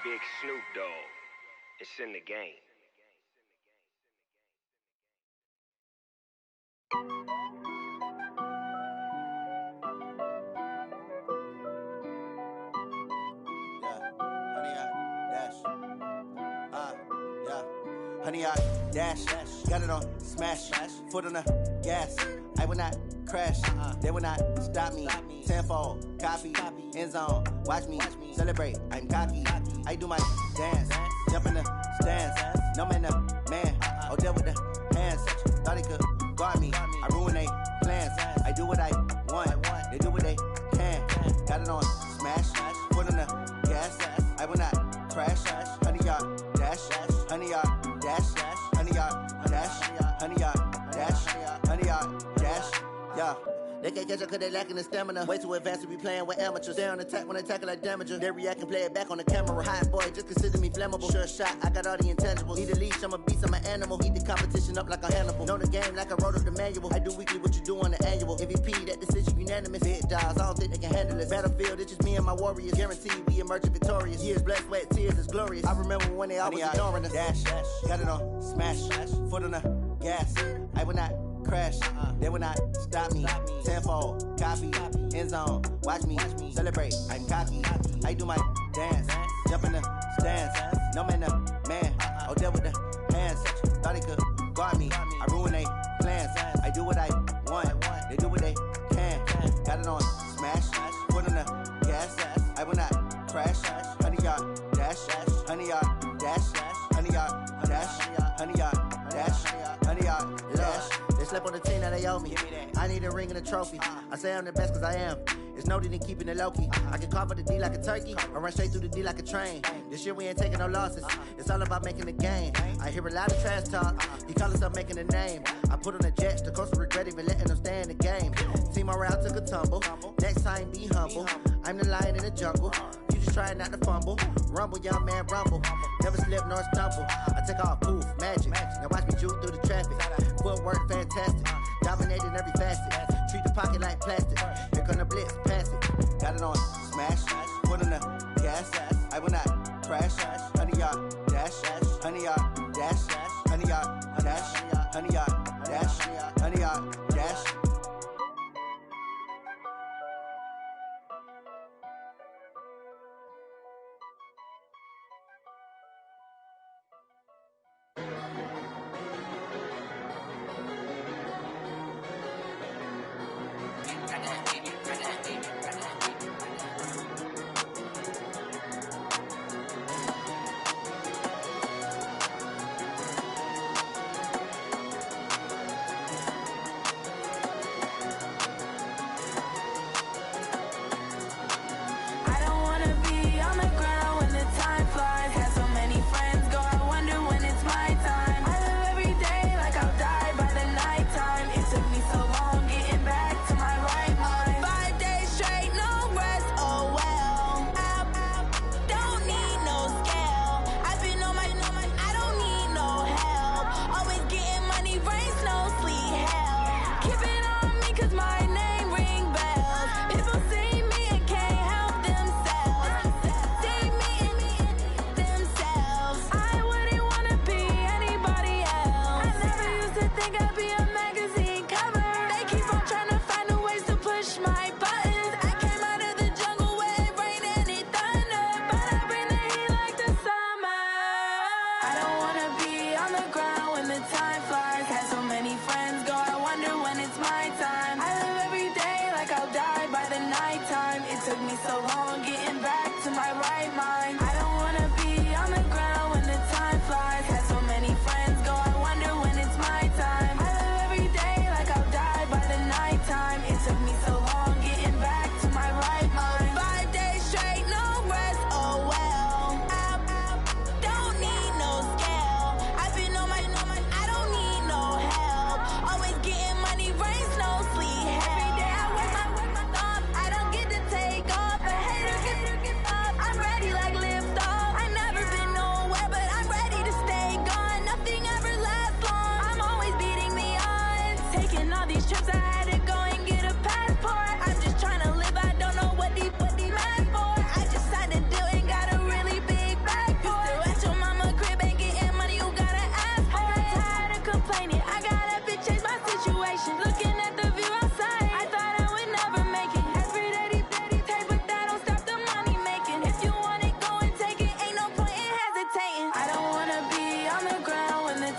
Big Snoop Dogg. It's in the game. Honey, I dash, got it on smash, foot on the gas. I will not crash, they will not stop me. Tenfold, copy, end zone, watch me celebrate. I'm cocky, I do my dance, jump in the stands. No man, man, oh deal with the hands. Thought they could guard me, I ruin they plans. I do what I want, they do what they can. Got it on smash, foot on the gas. I will not crash, honey, y'all dash, honey, y'all dash, honey, y'all dash, honey, y'all dash, honey, y'all dash, yeah. They can't catch up cause they lacking the stamina. Way too advanced to be playing with amateurs. They on attack when they tackle like damager. They react and play it back on the camera. Hot boy, just consider me flammable. Sure shot, I got all the intangibles. Need a leash, I'm a beast, I'm an animal. Eat the competition up like a Hannibal. Know the game like I wrote up the manual. I do weekly what you do on the annual. MVP, that decision unanimous. Big dogs, I don't think they can handle it. Battlefield, it's just me and my warriors. Guaranteed we emerge victorious. Years, blood, sweat, tears, it's glorious. I remember when they always ignoring us. Dash, got it on, smash, foot on the gas. I will not crash, they will not stop me. Tenfold, copy, end zone, watch me celebrate. I'm cocky, I do my dance, jump in the stands. No man, man, oh there with the hands. Thought they could guard me, I ruin they plans. I do what I want, they do what they can. Got it on, smash, foot on the gas. I will not crash, 100 yard dash, 100 yard dash, 100 yard dash, 100 yard dash, 100 yard dash. They slept on the team that they owe me. I need a ring and a trophy. I say I'm the best cause I am. It's no need in keeping it low-key. I can carve up the D like a turkey or run straight through the D like a train. This year we ain't taking no losses. It's all about making the game. I hear a lot of trash talk. He call himself making a name. I put on the Jets. The coach will regret even letting them stay in the game. Team morale took a tumble. Next time be humble. I'm the lion in the jungle. You just trying not to fumble. Rumble, young man, rumble. Never slip nor stumble. I take off, poof, magic. Now watch me juke through the traffic. Footwork fantastic. Dominating every facet. Treat the pocket like plastic. Here come the blitz, pass it. Got it on, smash. Put on the gas. I will not crash. 100 yard dash. 100 yard dash. 100 yard dash. 100 yard dash. 100 yard dash.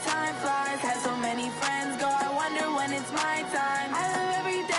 Time flies, had so many friends go, I wonder when it's my time. I live every day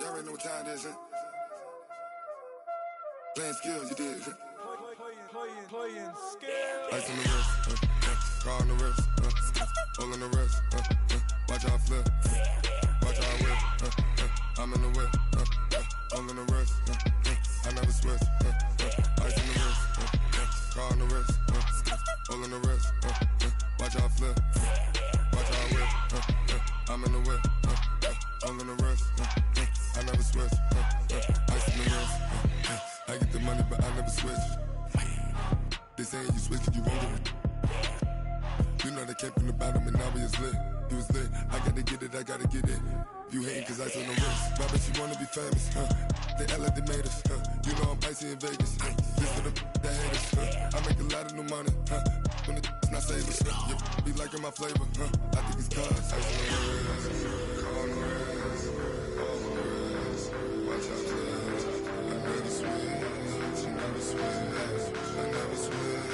Y'all already know what time it is, huh? Playing skills, you did. Playing skills. Ice on the wrist, car on the wrist, hole in the wrist, watch how I flip, watch how I whip, I'm in the whip, hole in the wrist, I never switch, ice on the wrist, car on the wrist, hole in the wrist, watch how I flip, watch how I whip, I'm in the whip, hole in the wrist, I never switch, ice on the wrist, I get the money but I never switch. They saying you switch, you won't get it. You know they came from the bottom and now we is lit. You was lit, I gotta get it, I gotta get it. You hating cause ice on the wrist. My bitch, you wanna be famous, They act like they made us, You know I'm icy in Vegas, This for the that haters, I make a lot of new money, When it's not savers, You be liking my flavor, I think it's cause ice on the wrist, on the wrist, on the wrist. Watch out, I never switch, I never switch. I never switch.